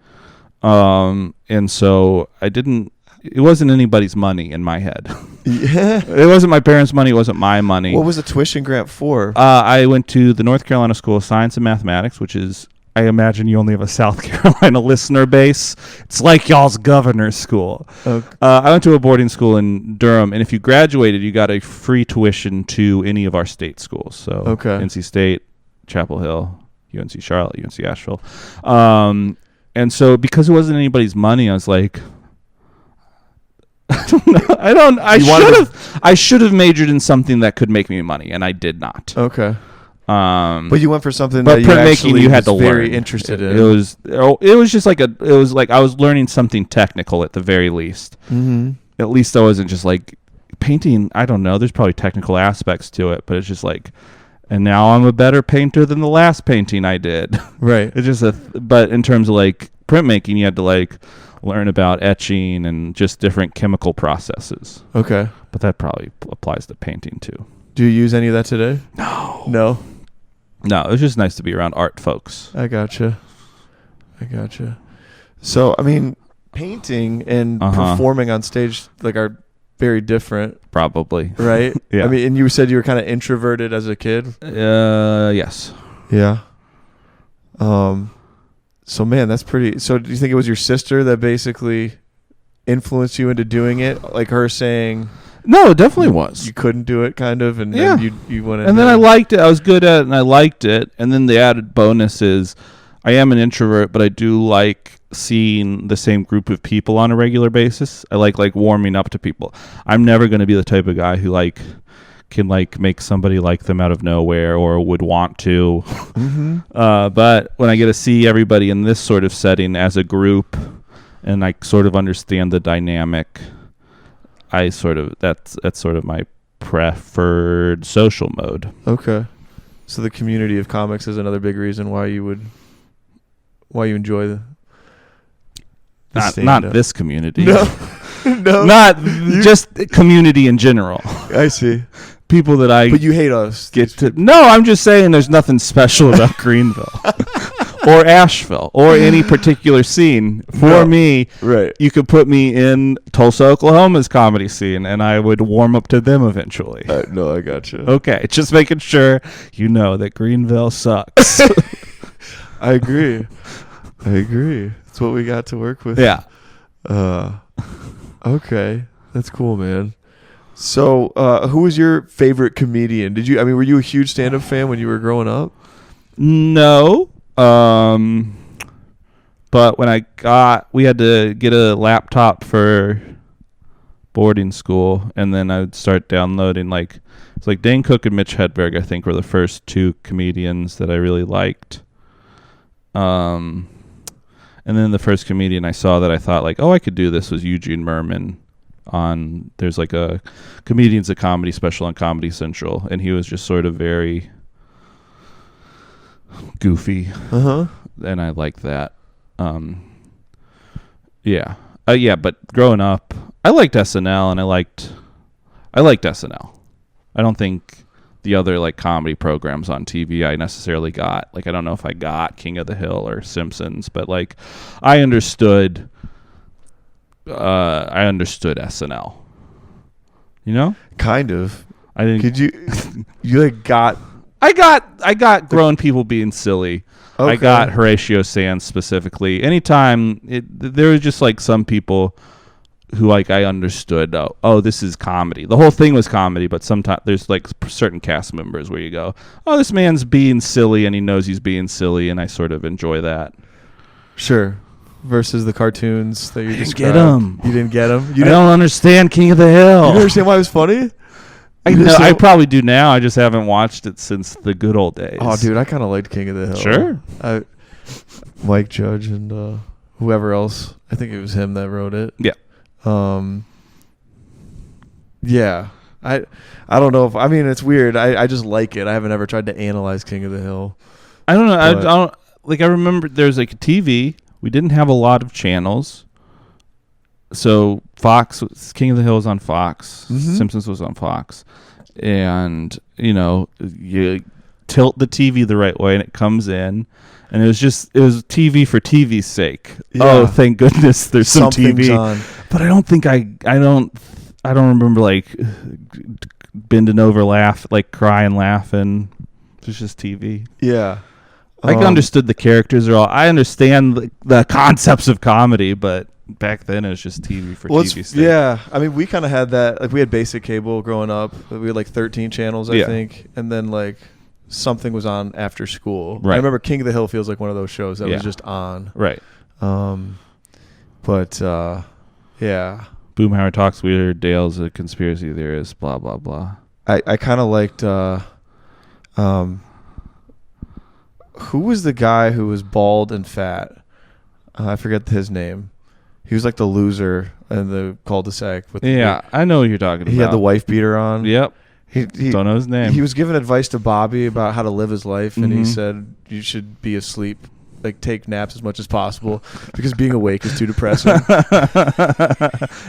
C: And so it wasn't anybody's money in my head.
A: Yeah.
C: It wasn't my parents' money. It wasn't my money.
A: What was the tuition grant for?
C: I went to the North Carolina School of Science and Mathematics, which is, I imagine you only have a South Carolina listener base. It's like y'all's governor's school.
A: Okay.
C: I went to a boarding school in Durham, and if you graduated, you got a free tuition to any of our state schools. So NC State, Chapel Hill, UNC Charlotte, UNC Asheville. And so because it wasn't anybody's money, I was like, I should have majored in something that could make me money, and I did not.
A: Okay. But you went for something that you
C: printmaking
A: actually
C: you had to
A: very
C: learn.
A: interested in.
C: It was just like I was learning something technical at the very least.
A: Mm-hmm.
C: At least I wasn't just like painting. I don't know. There's probably technical aspects to it, but it's just like, and now I'm a better painter than the last painting I did.
A: Right.
C: It's just but in terms of like printmaking, you had to like learn about etching and just different chemical processes.
A: Okay.
C: But that probably applies to painting too.
A: Do you use any of that today? No.
C: No, it was just nice to be around art folks.
A: I gotcha. So, I mean, painting and performing on stage like are very different.
C: Probably.
A: Right?
C: Yeah.
A: I mean, and you said you were kind of introverted as a kid?
C: Yes.
A: Yeah. So, man, that's pretty... So, do you think it was your sister that basically influenced you into doing it? Like her saying...
C: No, it definitely was.
A: You couldn't do it, kind of, and
C: yeah.
A: then you went in.
C: And then I liked it. I was good at it, and I liked it. And then the added bonus is I am an introvert, but I do like seeing the same group of people on a regular basis. I like warming up to people. I'm never going to be the type of guy who can make somebody like them out of nowhere or would want to.
A: Mm-hmm.
C: But when I get to see everybody in this sort of setting as a group, and I sort of understand the dynamic, that's sort of my preferred social mode.
A: Okay. So the community of comics is another big reason why you enjoy the
C: not this community.
A: No. No.
C: Not just community in general.
A: I see.
C: People that
A: But you hate us.
C: No, I'm just saying there's nothing special about Greenville. Or Asheville, or any particular scene. For me,
A: right.
C: You could put me in Tulsa, Oklahoma's comedy scene, and I would warm up to them eventually.
A: No, I got you.
C: Okay, just making sure you know that Greenville sucks.
A: I agree. That's what we got to work with.
C: Yeah.
A: Okay, that's cool, man. So, who was your favorite comedian? Were you a huge stand-up fan when you were growing up?
C: No. But when we had to get a laptop for boarding school, and then I would start downloading it's like Dane Cook and Mitch Hedberg, I think, were the first two comedians that I really liked. And then the first comedian I saw that I thought I could do this was Eugene Merman. There's a Comedians of Comedy special on Comedy Central, and he was just sort of very goofy. And I like that. But growing up I liked SNL, and I liked SNL. I don't think the other comedy programs on TV I necessarily got. I don't know if I got King of the Hill or Simpsons, but I understood SNL. You know?
A: Kind of.
C: I didn't.
A: Could you got?
C: I got grown people being silly.
A: Okay.
C: I got Horatio Sands specifically. Anytime there was just some people who I understood. Oh, this is comedy. The whole thing was comedy, but sometimes there's certain cast members where you go, oh, this man's being silly, and he knows he's being silly, and I sort of enjoy that.
A: Sure. Versus the cartoons that you described.
C: Get them.
A: You didn't get them.
C: I don't understand King of the Hill.
A: You didn't understand why it was funny?
C: I probably do now. I just haven't watched it since the good old days.
A: Oh, dude, I kind of liked King of the Hill.
C: Sure.
A: Mike Judge and whoever else. I think it was him that wrote it.
C: Yeah.
A: Yeah. I don't know if it's weird. I just like it. I haven't ever tried to analyze King of the Hill.
C: I don't know. I remember there's a TV. We didn't have a lot of channels. So King of the Hill was on Fox. Mm-hmm. Simpsons was on Fox. And, you tilt the TV the right way and it comes in. And it was TV for TV's sake. Yeah. Oh, thank goodness there's some TV. On. But I don't think I don't remember bending over crying, laughing. It was just TV.
A: Yeah.
C: I understood the characters are all. I understand the concepts of comedy, but back then it was just TV for TV's sake.
A: Yeah. We kind of had that. We had basic cable growing up. We had 13 channels, I think. And then something was on after school.
C: Right.
A: I remember King of the Hill feels like one of those shows that was just on.
C: Right.
A: Yeah.
C: Boomhauer talks weird. Dale's a conspiracy theorist. Blah blah blah.
A: I kind of liked. Who was the guy who was bald and fat? I forget his name. He was like the loser in the cul-de-sac.
C: I know what you're talking about.
A: He had the wife beater on.
C: Yep.
A: He
C: Don't know his name.
A: He was giving advice to Bobby about how to live his life, and he
C: Mhm.
A: said you should be asleep, like take naps as much as possible, because being awake is too depressing.
C: Yeah,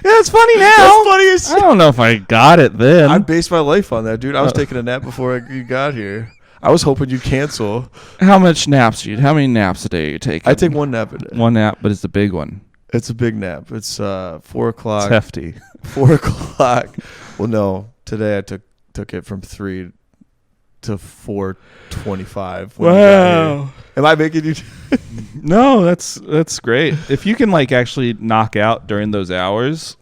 C: it's funny now.
A: That's funny as
C: I don't know if I got it then.
A: I based my life on that, dude. I was taking a nap before you got here. I was hoping you'd cancel.
C: How much naps do you? How many naps a day you take?
A: I take one nap a day.
C: One nap, but it's a big one.
A: It's a big nap. It's 4 o'clock.
C: It's hefty.
A: 4 o'clock. Well, no. Today I took it from 3 to 4:25.
C: Wow.
A: Am I making you?
C: No, that's great. If you can like actually knock out during those hours,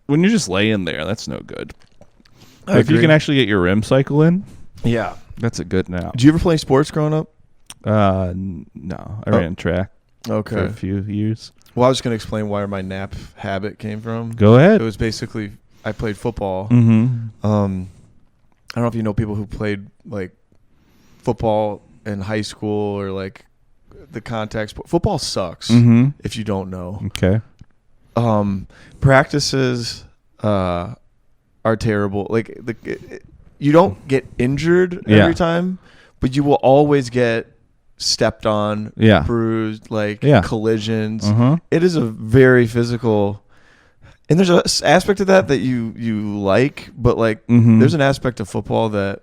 C: when you're just laying there, that's no good.
A: I
C: If you
A: agree.
C: can actually get your REM cycle in,
A: Yeah.
C: that's a good nap.
A: Did you ever play sports growing up?
C: No, I ran track for
A: Okay.
C: a few years.
A: Well, I was going to explain where my nap habit came from.
C: Go
A: It
C: ahead.
A: was basically I played football.
C: Mm-hmm.
A: I don't know if you know people who played like football in high school or like the contact sport. Football sucks
C: Mm-hmm.
A: if you don't know.
C: Okay.
A: Practices are terrible. Like you don't get injured
C: Yeah.
A: every time, but you will always get stepped on,
C: Yeah.
A: bruised, like
C: Yeah.
A: collisions.
C: Uh-huh.
A: It is a very physical, and there's an aspect of that you like, but like
C: Mhm.
A: there's an aspect of football that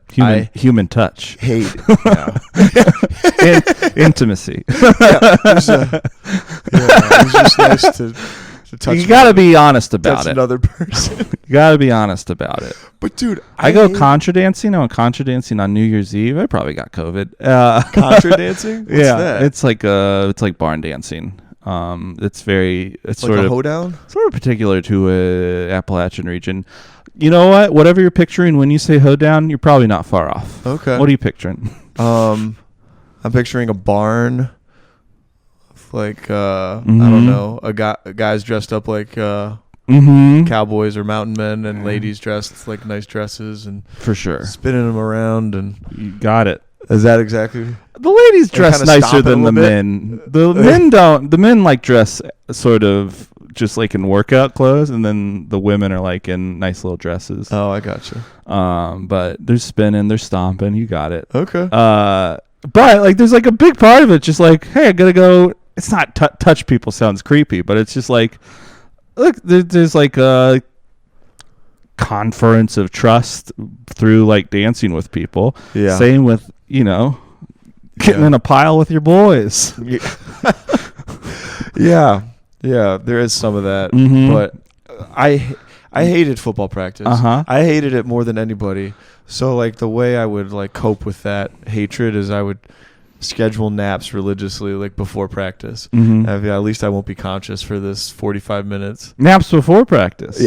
C: Human touch.
A: I hate. Yeah.
C: Intimacy.
A: It's just nice to touch.
C: You got to be honest about
A: touch
C: it.
A: another person.
C: You got to be honest about it.
A: But dude,
C: I go
A: hate
C: contra dancing. I went contra dancing on New Year's Eve. I probably got COVID.
A: contra dancing. What's that?
C: It's like barn dancing. It's
A: like
C: sort
A: a
C: of
A: hoedown.
C: sort of particular to a Appalachian region. You know what? Whatever you're picturing when you say hoedown, you're probably not far off.
A: Okay.
C: What are you picturing?
A: I'm picturing a barn. Like I
C: Mhm.
A: don't know, guys dressed up like
C: Mm-hmm.
A: cowboys or mountain men, and ladies dressed like nice dresses and
C: For sure.
A: spinning them around. And
C: You got it.
A: is that exactly?
C: The ladies
A: And
C: dress
A: kinda
C: nicer
A: stomp it a
C: than the
A: little bit?
C: men. The men don't. The men like dress sort of just like in workout clothes, and then the women are like in nice little dresses.
A: Oh, I gotcha.
C: But they're spinning, they're stomping. You got it.
A: Okay.
C: But like, there's like a big part of it, just like, hey, I gotta go. It's not touch people sounds creepy, but it's just like, look, there's like a conference of trust through like dancing with people.
A: Yeah.
C: Same with getting
A: Yeah.
C: in a pile with your boys.
A: Yeah, there is some of that,
C: Mhm.
A: but I hated football practice.
C: Uh-huh.
A: I hated it more than anybody. So like the way I would like cope with that hatred is I would schedule naps religiously like before practice.
C: Mhm.
A: At least I won't be conscious for this 45 minutes.
C: Naps before practice.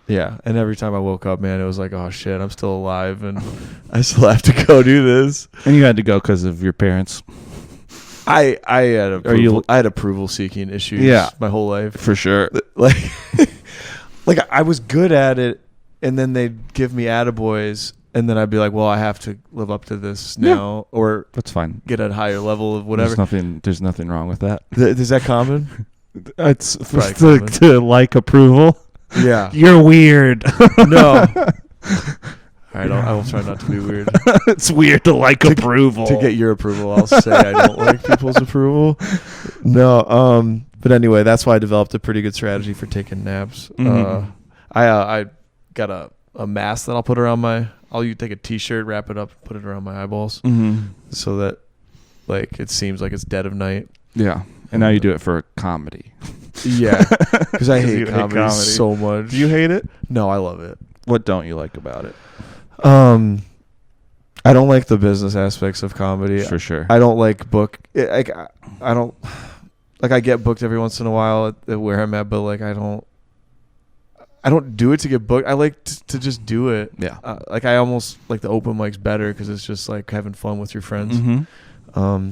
A: Yeah, and every time I woke up, man, it was like, oh shit, I'm still alive, and I still have to go do this.
C: And you had to go because of your parents.
A: I had
C: you-
A: approval seeking issues.
C: Yeah.
A: My whole life.
C: For sure.
A: Like, like I was good at it, and then they'd give me attaboys, and then I'd be like, well, I have to live up to this now, or
C: That's fine.
A: get a higher level of whatever.
C: There's nothing wrong with that.
A: Is that common?
C: It's
A: probably common.
C: to like approval.
A: Yeah.
C: You're weird.
A: No. All right, I will try not to be weird.
C: It's weird to like approval.
A: To get your approval, I'll say I don't like people's approval. No, but anyway, that's why I developed a pretty good strategy for taking naps.
C: Mhm.
A: I got a mask that I'll put around I'll take a t-shirt, wrap it up, put it around my eyeballs, so that like it seems like it's dead of night.
C: Yeah. And now you do it for comedy.
A: Yeah, because I hate
C: You hate
A: comedy
C: comedy.
A: so much.
C: Do you hate it?
A: No, I love it.
C: What don't you like about it?
A: I don't like the business aspects of comedy.
C: For sure.
A: I don't like I don't like. I get booked every once in a while at where I'm at, but like I don't do it to get booked. I like to just do it.
C: Yeah.
A: Like I almost like the open mics better because it's just like having fun with your friends.
C: Mm-hmm.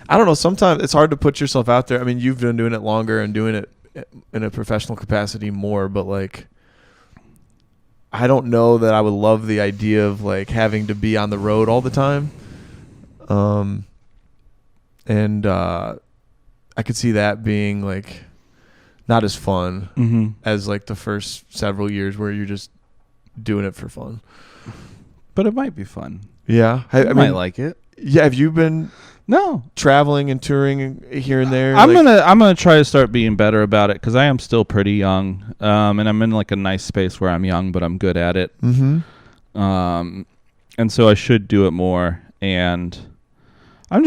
A: I don't know. Sometimes it's hard to put yourself out there. I mean, you've been doing it longer and doing it in a professional capacity more, but like I don't know that I would love the idea of like having to be on the road all the time. And I could see that being like not as fun as like the first several years where you're just doing it for fun.
C: But it might be fun.
A: Yeah.
C: I might like it.
A: Yeah. Have you been traveling and touring here and there?
C: I'm gonna try to start being better about it because I am still pretty young, and I'm in like a nice space where I'm young, but I'm good at it. And so I should do it more. And I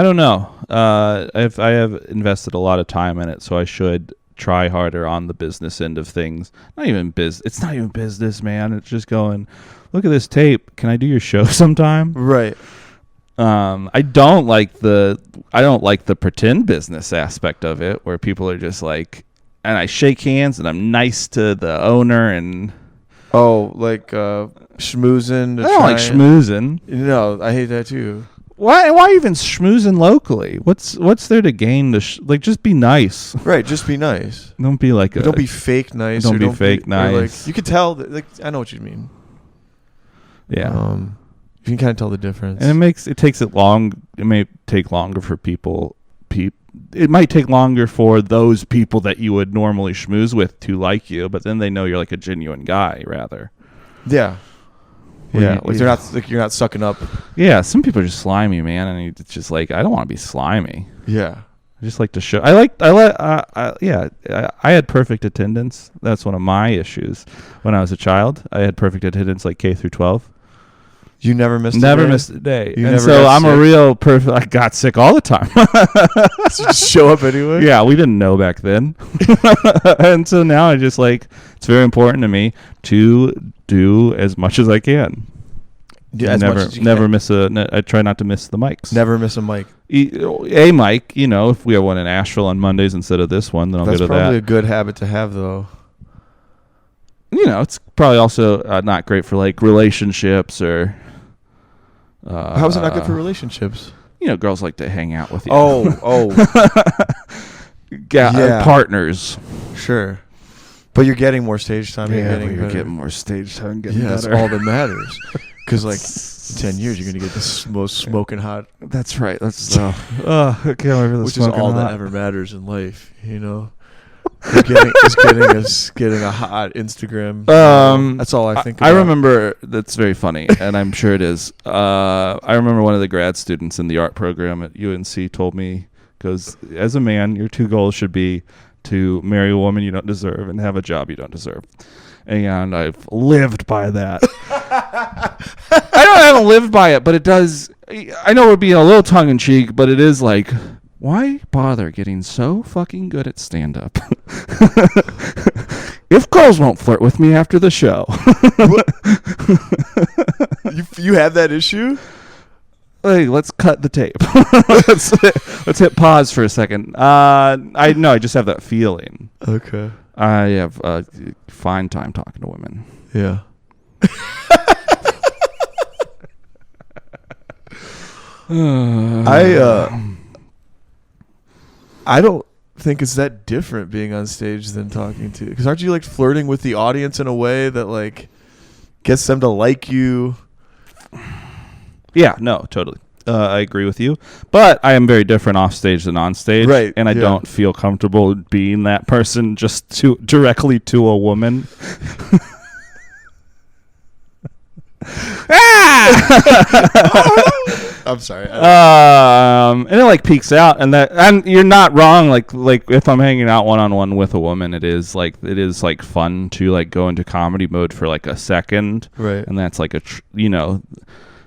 C: don't know. I have invested a lot of time in it, so I should try harder on the business end of things. It's not even business, man. It's just going, look at this tape. Can I do your show sometime?
A: Right.
C: I don't like the pretend business aspect of it, where people are just like, and I shake hands and I'm nice to the owner and
A: schmoozing.
C: I don't like schmoozing.
A: No, I hate that too.
C: Why even schmoozing locally? What's there to gain? Just be nice.
A: Right, just be nice.
C: Don't be like
A: don't be fake nice.
C: Don't be fake nice.
A: Like, you could tell that, I know what you mean.
C: Yeah.
A: You can kind of tell the difference.
C: And it takes it long. It may take longer for people. It might take longer for those people that you would normally schmooze with to like you, but then they know you're like a genuine guy, rather.
A: Yeah. Yeah, you're not sucking up.
C: Yeah, some people are just slimy, man, and it's just like I don't want to be slimy.
A: Yeah,
C: I just like to show. I had perfect attendance. That's one of my issues when I was a child. I had perfect attendance, like K through 12.
A: You never missed
C: a day.
A: You
C: and
A: never
C: so I'm
A: sick?
C: a real perfect. I got sick all the time.
A: So just show up anyway.
C: Yeah, we didn't know back then, and so now I just like it's very important to me to do as much as I can.
A: Yeah,
C: never miss I try not to miss the mics.
A: Never miss a mic.
C: A mic, if we have one in Asheville on Mondays instead of this one, then I'll go to that.
A: That's probably a good habit to have, though.
C: It's probably also not great for like relationships or.
A: How is it not good for relationships?
C: Girls like to hang out with you. Partners.
A: Sure. But you're getting more stage time.
C: You're getting more stage time.
A: That's all that matters. Because like in 10 years, you're gonna get the most smoking hot.
C: That's right. That's I can't wait for the
A: which is all
C: hot.
A: that ever matters in life. Getting a hot Instagram. That's all I think about.
C: I remember, that's very funny, and I'm sure it is. I remember one of the grad students in the art program at UNC told me, goes, as a man, your two goals should be to marry a woman you don't deserve and have a job you don't deserve. And I've lived by that. I haven't lived by it, but it does. I know we're being a little tongue-in-cheek, but it is like, why bother getting so fucking good at stand-up if girls won't flirt with me after the show?
A: You have that issue?
C: Hey, let's cut the tape. let's hit pause for a second. I just have that feeling.
A: Okay.
C: I have a fine time talking to women.
A: Yeah. I don't think it's that different being on stage than talking to, because aren't you like flirting with the audience in a way that like gets them to like you?
C: Yeah, no, totally. I agree with you, but I am very different off stage than on stage,
A: right?
C: And I don't feel comfortable being that person just directly to a woman.
A: I'm sorry.
C: And it like peaks out, and you're not wrong. Like if I'm hanging out one-on-one with a woman, it is like fun to like go into comedy mode for like a second,
A: right?
C: And that's like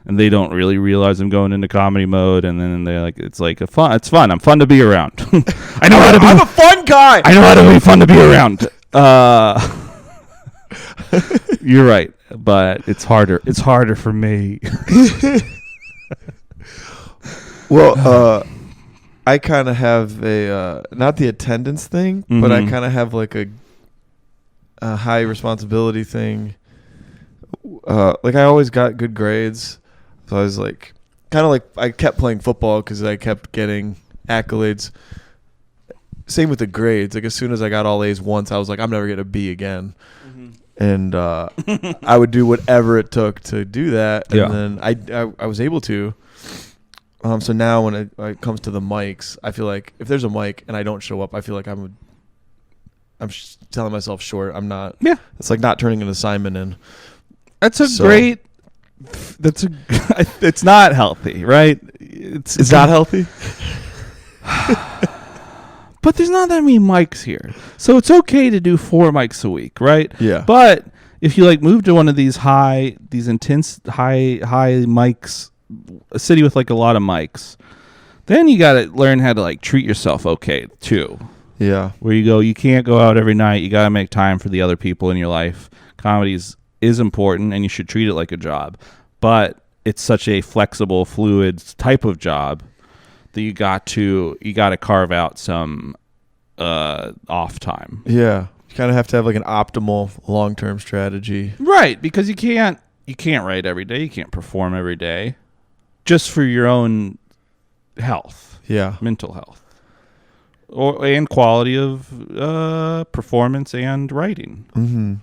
C: and they don't really realize I'm going into comedy mode, and then they're like, it's fun. I'm fun to be around. I know how to be.
A: I'm a fun guy.
C: I know how to be fun to be around. You're right, but it's harder. It's harder for me.
A: Well, I kind of have a not the attendance thing, but I kind of have like a high responsibility thing. Like I always got good grades, so I was like kind of like I kept playing football because I kept getting accolades, same with the grades. Like as soon as I got all A's once, I was like, I'm never getting a B again. And I would do whatever it took to do that. And then I was able to. So now when it comes to the mics, I feel like if there's a mic and I don't show up, I feel like I'm telling myself short. I'm not. Yeah. It's like not turning an assignment in.
C: It's not healthy, right?
A: It's not healthy.
C: But there's not that many mics here. So it's okay to do 4 mics a week, right?
A: Yeah.
C: But if you like move to one of these intense high mics, a city with like a lot of mics, then you got to learn how to like treat yourself okay too.
A: Yeah.
C: Where you can't go out every night. You got to make time for the other people in your life. Comedy is important and you should treat it like a job. But it's such a flexible, fluid type of job that you got to carve out some off time.
A: Yeah. You kind of have to have like an optimal long-term strategy.
C: Right, because you can't write every day, you can't perform every day just for your own health.
A: Yeah.
C: Mental health. And quality of performance and writing.
A: Mhm.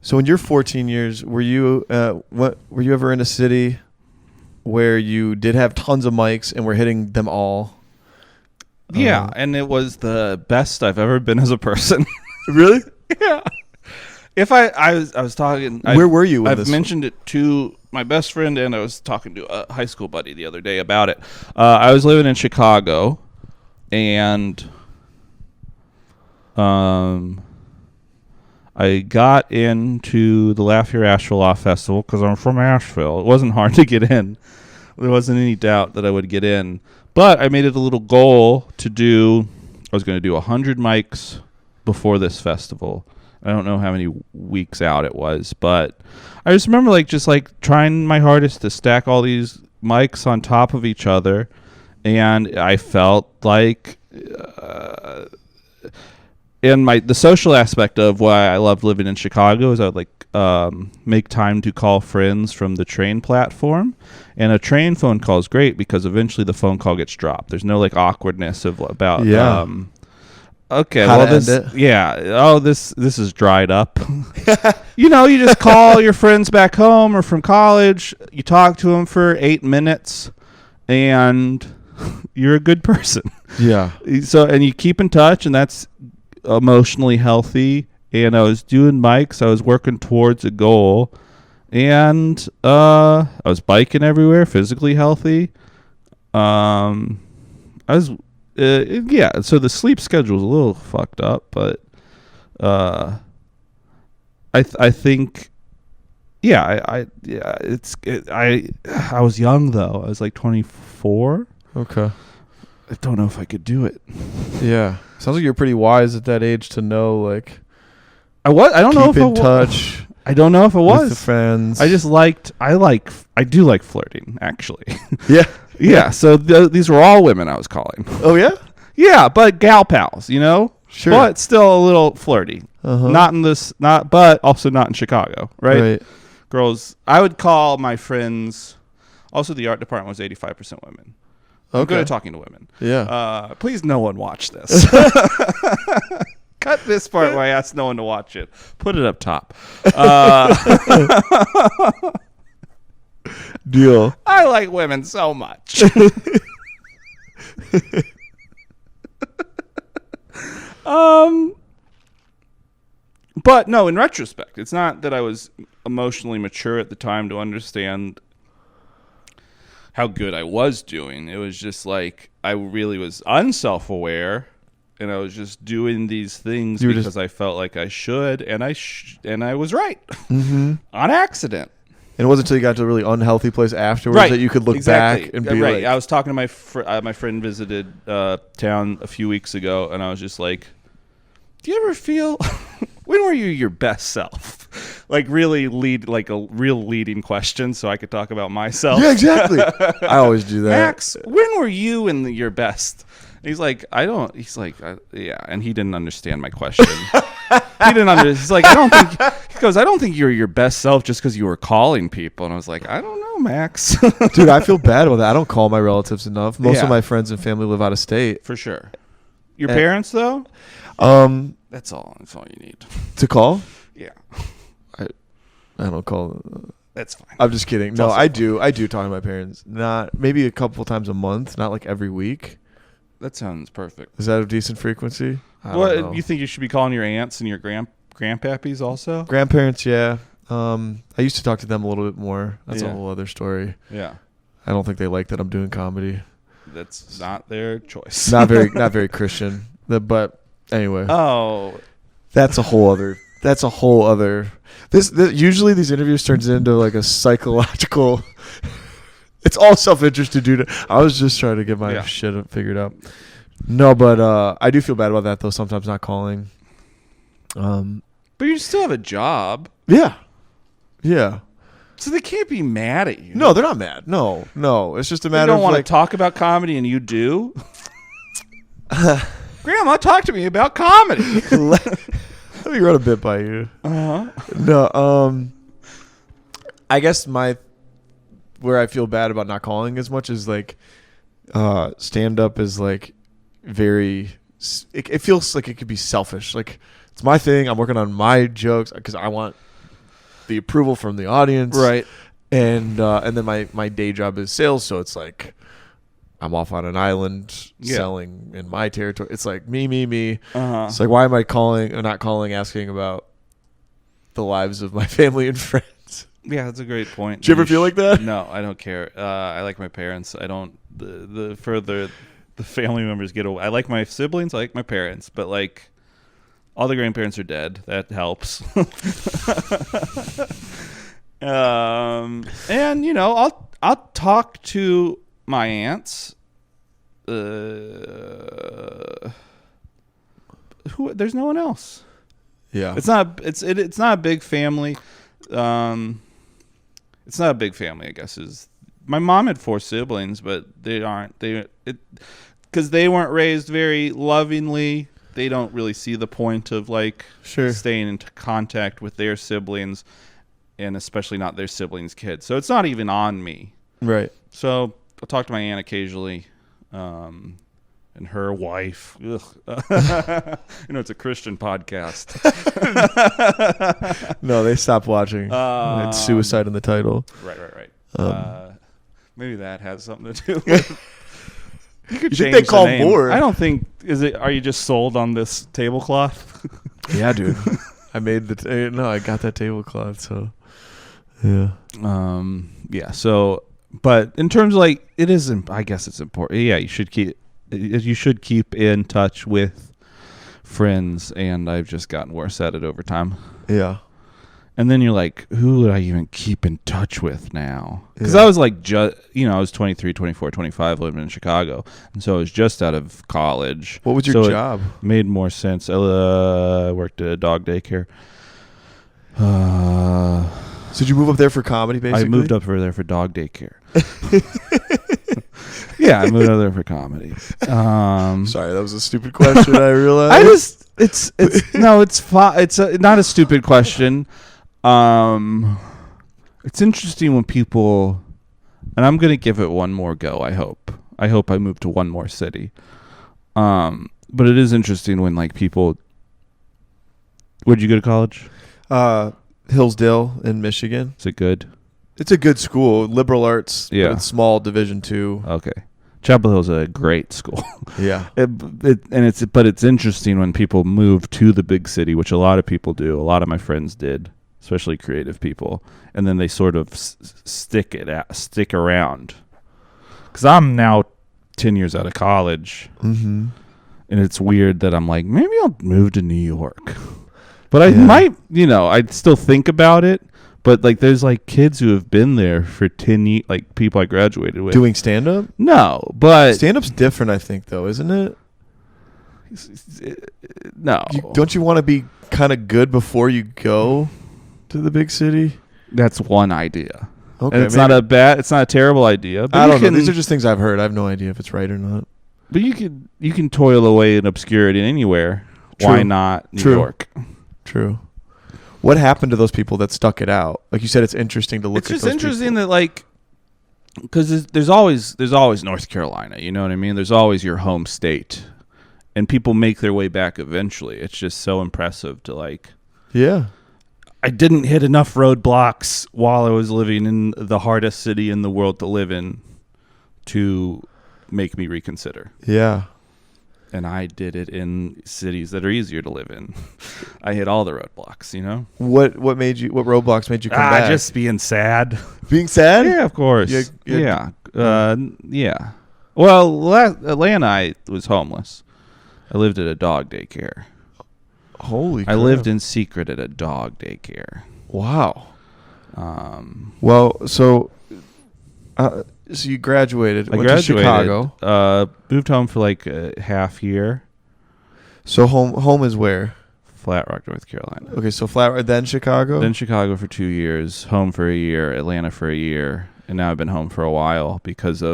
A: So in your 14 years, were you ever in a city where you did have tons of mics and were hitting them all?
C: Yeah, and it was the best I've ever been as a person.
A: Really?
C: Yeah. If I was talking.
A: Where were you?
C: I've mentioned it to my best friend, and I was talking to a high school buddy the other day about it. I was living in Chicago, and I got into the Laugh Your Asheville Off Festival because I'm from Asheville. It wasn't hard to get in. There wasn't any doubt that I would get in. But I made it a little goal to do. I was going to do 100 mics before this festival. I don't know how many weeks out it was, but I just remember just trying my hardest to stack all these mics on top of each other, and I felt like and the social aspect of why I loved living in Chicago is I would make time to call friends from the train platform, and a train phone call is great because eventually the phone call gets dropped. There's no awkwardness about okay,
A: how
C: well,
A: to end it.
C: Yeah. Oh, this is dried up. You just call your friends back home or from college. You talk to them for 8 minutes, and you're a good person.
A: Yeah.
C: So, and you keep in touch, and that's emotionally healthy. And I was doing mics. I was working towards a goal, and I was biking everywhere, physically healthy. I was. Yeah, so the sleep schedule is a little fucked up, but I think, I was young though. I was 24.
A: Okay.
C: I don't know if I could do it.
A: Yeah, sounds like you're pretty wise at that age to know
C: I don't know if
A: keep in touch.
C: I don't know if it was
A: with the friends.
C: I do like flirting actually.
A: Yeah.
C: Yeah, so these were all women I was calling.
A: Oh, yeah?
C: Yeah, but gal pals,
A: Sure.
C: But still a little flirty.
A: Uh-huh.
C: But also not in Chicago, right?
A: Right.
C: Girls, I would call my friends. Also, the art department was 85% women. I'm good at talking to women.
A: Yeah.
C: Please, no one watch this. Cut this part where I asked no one to watch it. Put it up top.
A: Deal.
C: I like women so much. But no, in retrospect, it's not that I was emotionally mature at the time to understand how good I was doing. It was just I really was unself-aware, and I was just doing these things because I felt like I should, and I was right. Mm-hmm. On accident.
A: And it wasn't until you got to a really unhealthy place afterwards that you could look back and be
C: right. I was talking to my friend visited town a few weeks ago, and I was just like, do you ever feel when were you your best self? Really lead a real leading question so I could talk about myself.
A: Yeah, exactly. I always do that.
C: Max, when were you in your best? And he's like, I don't. He's like, yeah, and he didn't understand my question. He didn't understand. He's like, I don't think. He goes, I don't think you're your best self just because you were calling people. And I was like, I don't know, Max.
A: Dude, I feel bad about that. I don't call my relatives enough. Most of my friends and family live out of state.
C: For sure. Your parents though? That's all you need.
A: To call?
C: Yeah.
A: I don't call.
C: That's fine.
A: I'm just kidding. No, I do talk to my parents. Not maybe a couple times a month, not like every week.
C: That sounds perfect.
A: Is that a decent frequency? I don't know.
C: You think you should be calling your aunts and your grandpappies also?
A: Grandparents, yeah. I used to talk to them a little bit more. That's a
C: Yeah.
A: whole other story.
C: Yeah.
A: I don't think they like that I'm doing comedy.
C: That's not their choice.
A: Not very Christian. But anyway.
C: Oh.
A: That's a whole other. This usually these interviews turns into like a psychological. It's all self-interested, dude. I was just trying to get my shit figured out. No, but I do feel bad about that though. Sometimes not calling.
C: But you still have a job.
A: Yeah.
C: So they can't be mad at you.
A: No, they're not mad. No. It's just a matter of
C: don't want
A: like,
C: to talk about comedy, and you do. Grandma, talk to me about comedy.
A: Let me run a bit by you. No, I guess where I feel bad about not calling as much is like stand up is like it feels like it could be selfish. Like it's my thing. I'm working on my jokes because I want the approval from the audience.
C: Right.
A: And then my day job is sales, so it's like I'm off on an island selling in my territory. It's like me. It's like, why am I not calling, asking about the lives of my family and friends?
C: Yeah, that's a great point.
A: Do you ever feel like that?
C: No, I don't care. I like my parents. I don't. The further the family members get away. I like my siblings. I like my parents. But like, all the grandparents are dead. That helps. And I'll talk to my aunts. There's no one else.
A: Yeah.
C: It's not a big family. It's not a big family, I guess. My mom had 4 siblings, but because they weren't raised very lovingly. They don't really see the point of like staying in contact with their siblings, and especially not their siblings' kids. So it's not even on me.
A: Right.
C: So I'll talk to my aunt occasionally, and her wife. It's a Christian podcast.
A: No, they stopped watching. It's suicide in the title.
C: Right. Maybe that has something to do with You could
A: think they call more?
C: I don't think. Are you just sold on this tablecloth?
A: Yeah, dude. I made I got that tablecloth. So, yeah.
C: Yeah. So, but in terms of like, it isn't. I guess it's important. Yeah, you should keep in touch with friends, and I've just gotten worse at it over time.
A: Yeah.
C: And then you're like, who would I even keep in touch with now? Because I was like, I was 23, 24, 25, living in Chicago. And so I was just out of college.
A: What was your job?
C: It made more sense. I worked at a dog daycare.
A: So did you move up there for comedy, basically?
C: I moved up there for dog daycare. Yeah, I moved up there for comedy.
A: Sorry, that was a stupid question, I realized.
C: It's fine. It's not a stupid question. It's interesting when people, and I'm going to give it one more go, I hope I move to one more city. But it is interesting when like people, where'd you go to college?
A: Hillsdale in Michigan.
C: Is it good?
A: It's a good school, liberal arts.
C: Yeah.
A: But it's small, Division II.
C: Okay. Chapel Hill's a great school.
A: Yeah.
C: But it's interesting when people move to the big city, which a lot of people do. A lot of my friends did, especially creative people, and then they sort of stick around. Because I'm now 10 years out of college, and it's weird that I'm like, maybe I'll move to New York. But I might, I'd still think about it. But like, there's like kids who have been there for 10 years, like people I graduated with.
A: Doing stand-up?
C: No, but
A: stand-up's different, I think, though, isn't it?
C: No.
A: Don't you want to be kind of good before you go to the big city?
C: That's one idea.
A: Okay,
C: and it's not a terrible idea. But
A: I don't know. These are just things I've heard. I have no idea if it's right or not.
C: But you can toil away in obscurity anywhere.
A: True.
C: Why not New York?
A: True. What happened to those people that stuck it out? Like you said, it's interesting to look at those people.
C: It's just interesting that like, because there's always North Carolina, you know what I mean? There's always your home state. and people make their way back eventually. It's just so impressive to like.
A: Yeah.
C: I didn't hit enough roadblocks while I was living in the hardest city in the world to live in to make me reconsider.
A: Yeah.
C: And I did it in cities that are easier to live in. I hit all the roadblocks, you know?
A: What roadblocks made you come back?
C: Just being sad.
A: Being sad?
C: Yeah, of course.
A: Yeah.
C: Yeah. Well, Atlanta, I was homeless. I lived at a dog daycare.
A: Holy crap.
C: I lived in secret at a dog daycare.
A: Wow. So you graduated.
C: I
A: went
C: graduated.
A: To Chicago.
C: Moved home for like a half year.
A: So home is where?
C: Flat Rock, North Carolina.
A: Okay, so then Chicago?
C: Then Chicago for 2 years, home for a year, Atlanta for a year, and now I've been home for a while because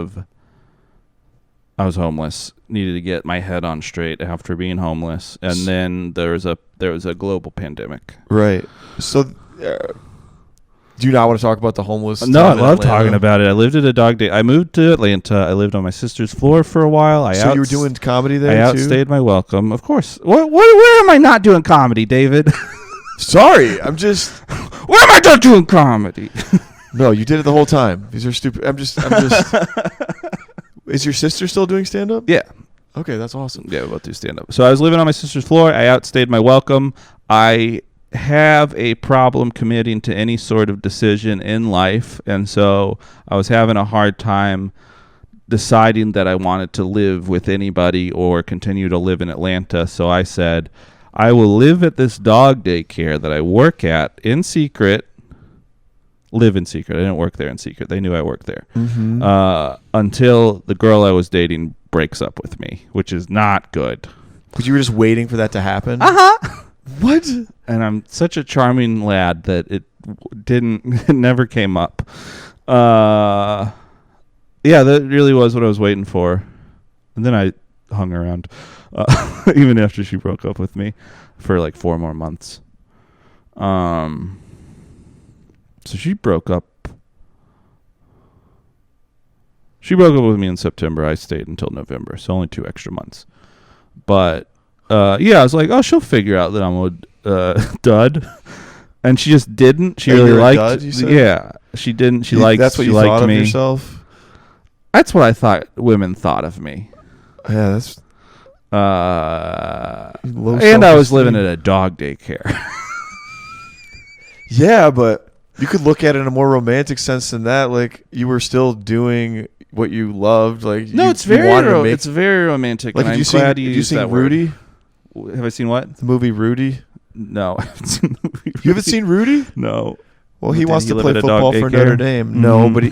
C: I was homeless, needed to get my head on straight after being homeless, and then there was a global pandemic.
A: Right. So do you not want to talk about the homeless?
C: No, I love talking about it. I lived at a dog day. I moved to Atlanta. I lived on my sister's floor for a while.
A: You were doing comedy there
C: I
A: too?
C: outstayed my welcome. Of course. Where am I not doing comedy, David?
A: Sorry, I'm just...
C: Where am I not doing comedy?
A: No, you did it the whole time. These are stupid. I'm just... Is your sister still doing stand-up?
C: Yeah.
A: Okay, that's awesome.
C: Yeah, we both do stand-up. So I was living on my sister's floor. I outstayed my welcome. I have a problem committing to any sort of decision in life, and so I was having a hard time deciding that I wanted to live with anybody or continue to live in Atlanta. So I said, I will live at this dog daycare that I work at in secret. Live in secret. I didn't work there in secret. They knew I worked there.
A: Mm-hmm.
C: Until the girl I was dating breaks up with me, which is not good.
A: Because you were just waiting for that to happen?
C: Uh-huh.
A: What?
C: And I'm such a charming lad that it never came up. Yeah, that really was what I was waiting for. And then I hung around, even after she broke up with me, for like 4 more months. So she broke up. She broke up with me in September. I stayed until November, so only 2 extra months. But yeah, I was like, oh, she'll figure out that I'm a dud, and she just didn't. She really liked.
A: Dud, you said?
C: Yeah, she didn't. She liked.
A: That's what you thought of yourself.
C: That's what I thought women thought of me.
A: Yeah, that's.
C: And I was living at a dog daycare.
A: Yeah, but you could look at it in a more romantic sense than that. Like, you were still doing what you loved. Like,
C: no, it's very romantic.
A: Like,
C: and I'm glad you used that word. Rudy? Have I seen what?
A: The movie Rudy?
C: No, I haven't seen the movie Rudy.
A: You haven't seen Rudy?
C: No.
A: Well, he wants to play football for Notre Dame. Mm-hmm. No, but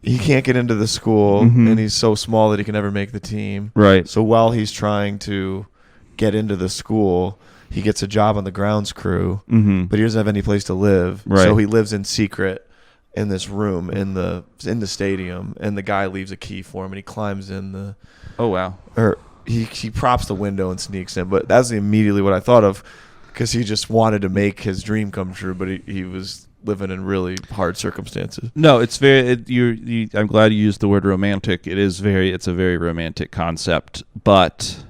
A: he can't get into the school, and he's so small that he can never make the team.
C: Right.
A: So while he's trying to get into the school, he gets a job on the grounds crew, but he doesn't have any place to live.
C: Right.
A: So he lives in secret in this room in the stadium, and the guy leaves a key for him, and he climbs in the.
C: Oh wow!
A: Or he props the window and sneaks in. But that's immediately what I thought of, because he just wanted to make his dream come true, but he was living in really hard circumstances.
C: No, it's very. I'm glad you used the word romantic. It's a very romantic concept, but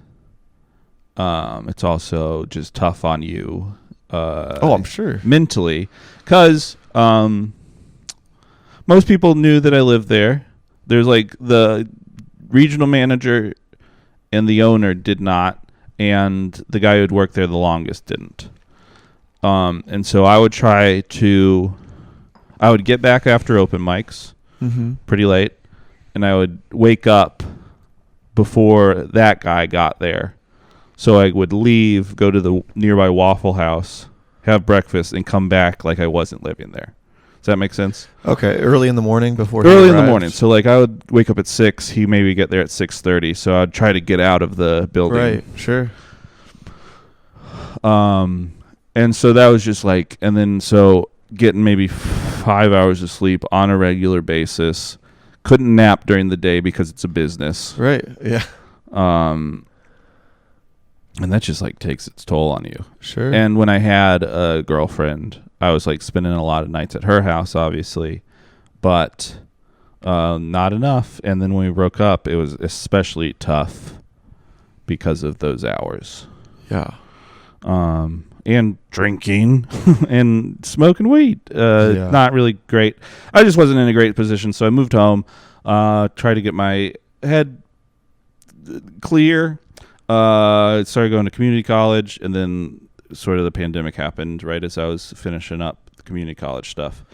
C: it's also just tough on you.
A: I'm sure.
C: Mentally, because most people knew that I lived there. There's like the regional manager and the owner did not, and the guy who had worked there the longest didn't. And so I would get back after open mics pretty late, and I would wake up before that guy got there. So I would leave, go to the nearby Waffle House, have breakfast, and come back like I wasn't living there. Does that make sense?
A: Okay, early in the morning before
C: Early in the morning. So like I would wake up at 6, he maybe get there at 6:30, so I'd try to get out of the building.
A: Right, sure.
C: And so that was just like, and then so getting maybe 5 hours of sleep on a regular basis. Couldn't nap during the day because it's a business.
A: Right, yeah.
C: And that just like takes its toll on you.
A: Sure.
C: And when I had a girlfriend, I was like spending a lot of nights at her house, obviously, but not enough. And then when we broke up, it was especially tough because of those hours.
A: Yeah.
C: And drinking and smoking weed. Not really great. I just wasn't in a great position, so I moved home, tried to get my head clear, started going to community college, and then sort of the pandemic happened right as I was finishing up the community college stuff.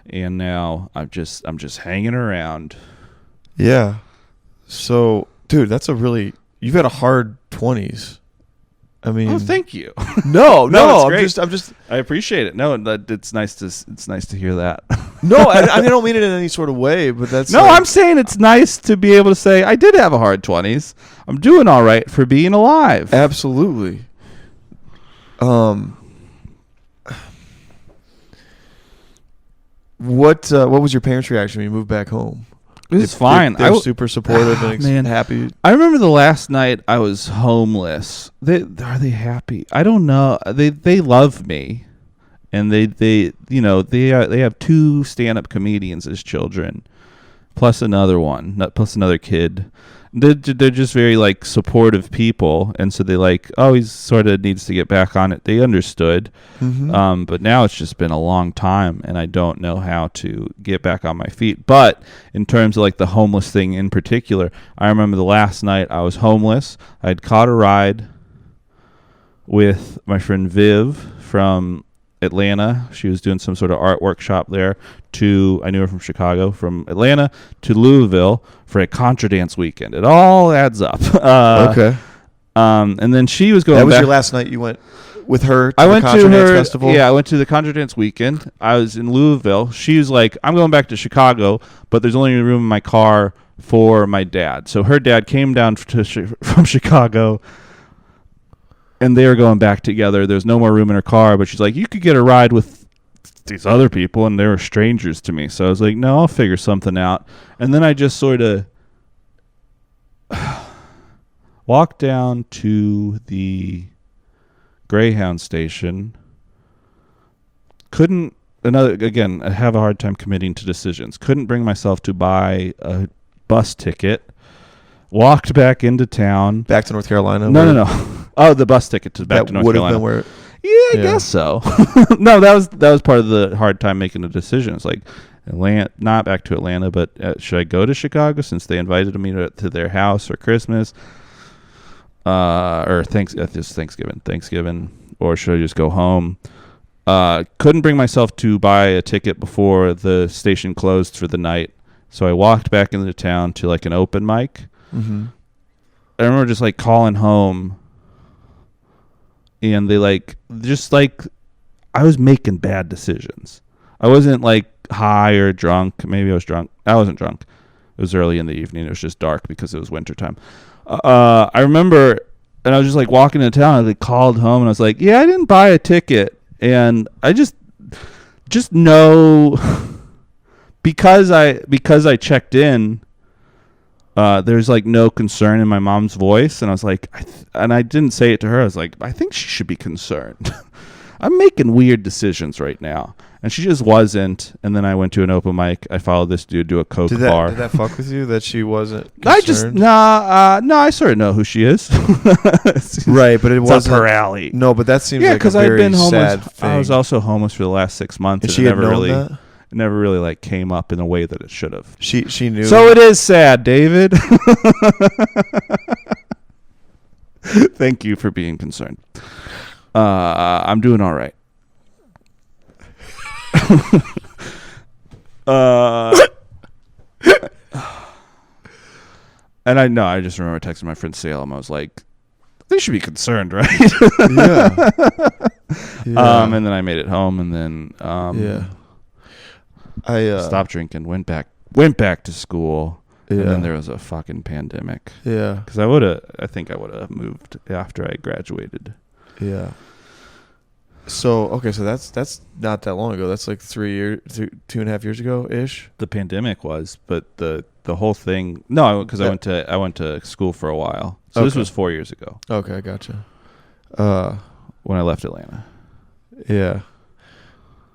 C: And now I'm just hanging around.
A: Yeah. So, dude, you've had a hard 20s. I mean,
C: oh, thank you.
A: No,
C: it's
A: I'm just.
C: I appreciate it. No, it's nice to hear that.
A: No, I don't mean it in any sort of way, but that's.
C: No, I'm saying it's nice to be able to say I did have a hard 20s. I'm doing all right for being alive.
A: Absolutely. What was your parents' reaction when you moved back home?
C: It was fine.
A: They're super supportive and happy.
C: I remember the last night I was homeless. Are they happy? I don't know. They love me, and they have 2 stand-up comedians as children, plus another kid. They're just very like supportive people, and so they like, oh, he sort of needs to get back on it. They understood, but now it's just been a long time, and I don't know how to get back on my feet. But in terms of like the homeless thing in particular, I remember the last night I was homeless. I'd caught a ride with my friend Viv from Atlanta. She was doing some sort of art workshop there. I knew her from Chicago, from Atlanta to Louisville for a contra dance weekend. It all adds up.
A: Okay.
C: And then she was going.
A: That was
C: back.
A: Your last night. You went with her to
C: I
A: the
C: went
A: contra
C: to
A: dance
C: her
A: festival.
C: Yeah, I went to the contra dance weekend. I was in Louisville. She was like, "I'm going back to Chicago, but there's only room in my car for my dad." So her dad came down from Chicago. And they were going back together. There's no more room in her car, but she's like, you could get a ride with these other people, and they were strangers to me. So I was like, no, I'll figure something out. And then I just sort of walked down to the Greyhound station. I have a hard time committing to decisions. Couldn't bring myself to buy a bus ticket. Walked back into town.
A: Back to North Carolina?
C: No. Oh, the bus ticket back to North Carolina.
A: That would have been where...
C: Yeah, I guess so. No, that was part of the hard time making a decision. It's like, not back to Atlanta, but should I go to Chicago since they invited me to their house for Christmas? Or Thanksgiving, or should I just go home? Couldn't bring myself to buy a ticket before the station closed for the night, so I walked back into town to like an open mic. Mm-hmm. I remember just like calling home, and they I was making bad decisions. I wasn't like high or drunk. Maybe I was drunk. I wasn't drunk. It was early in the evening. It was just dark because it was wintertime. I remember, and I was just like walking into town. I like called home, and I was like, "Yeah, I didn't buy a ticket," and I just know because I checked in. There's like no concern in my mom's voice, and I was like, and I didn't say it to her. I was like, I think she should be concerned. I'm making weird decisions right now, and she just wasn't. And then I went to an open mic. I followed this dude to a Coke bar.
A: Did that fuck with you that she wasn't concerned?
C: I sort of know who she is.
A: Right, but it wasn't
C: up her alley.
A: No, but that seems like
C: because
A: a
C: I've
A: very
C: been homeless.
A: sad thing.
C: I was also homeless for the last 6 months.
A: And she had known that?
C: It never really like came up in a way that it should have.
A: She knew.
C: So it is sad, David. Thank you for being concerned. I'm doing all right. And I just remember texting my friend Salem. I was like, they should be concerned, right?
A: Yeah.
C: And then I made it home, and then I stopped drinking, went back to school, and then there was a fucking pandemic.
A: Yeah.
C: Because I think I would have moved after I graduated.
A: Yeah. So that's not that long ago. That's like 2.5 years ago ish.
C: The pandemic was, but the whole thing. No, because I went to school for a while. So this was 4 years ago.
A: Okay, I gotcha.
C: When I left Atlanta.
A: Yeah.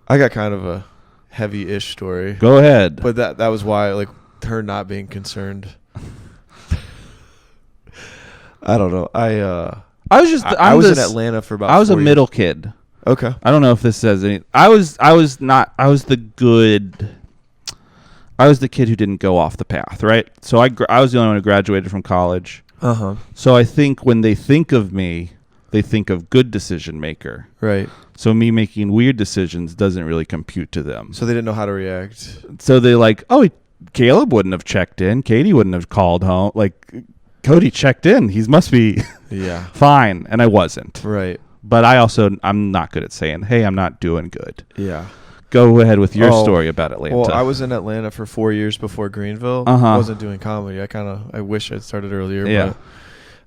A: I got kind of a heavy-ish story.
C: Go ahead.
A: But that was why, like, her not being concerned. I don't know.
C: I was just.
A: I was in Atlanta for about.
C: I was
A: 4
C: a
A: years.
C: middle kid.
A: Okay.
C: I don't know if this says any. I was not. I was the good. I was the kid who didn't go off the path, right? So I was the only one who graduated from college. So I think when they think of me, they think of good decision maker.
A: Right.
C: So me making weird decisions doesn't really compute to them.
A: So they didn't know how to react.
C: So they're like, oh, Caleb wouldn't have checked in. Katie wouldn't have called home. Like, Cody checked in. He must be fine. And I wasn't.
A: Right.
C: But I'm not good at saying, hey, I'm not doing good.
A: Yeah.
C: Go ahead with your story about Atlanta.
A: Well, I was in Atlanta for 4 years before Greenville. I wasn't doing comedy. I wish I'd started earlier.
C: Yeah.
A: But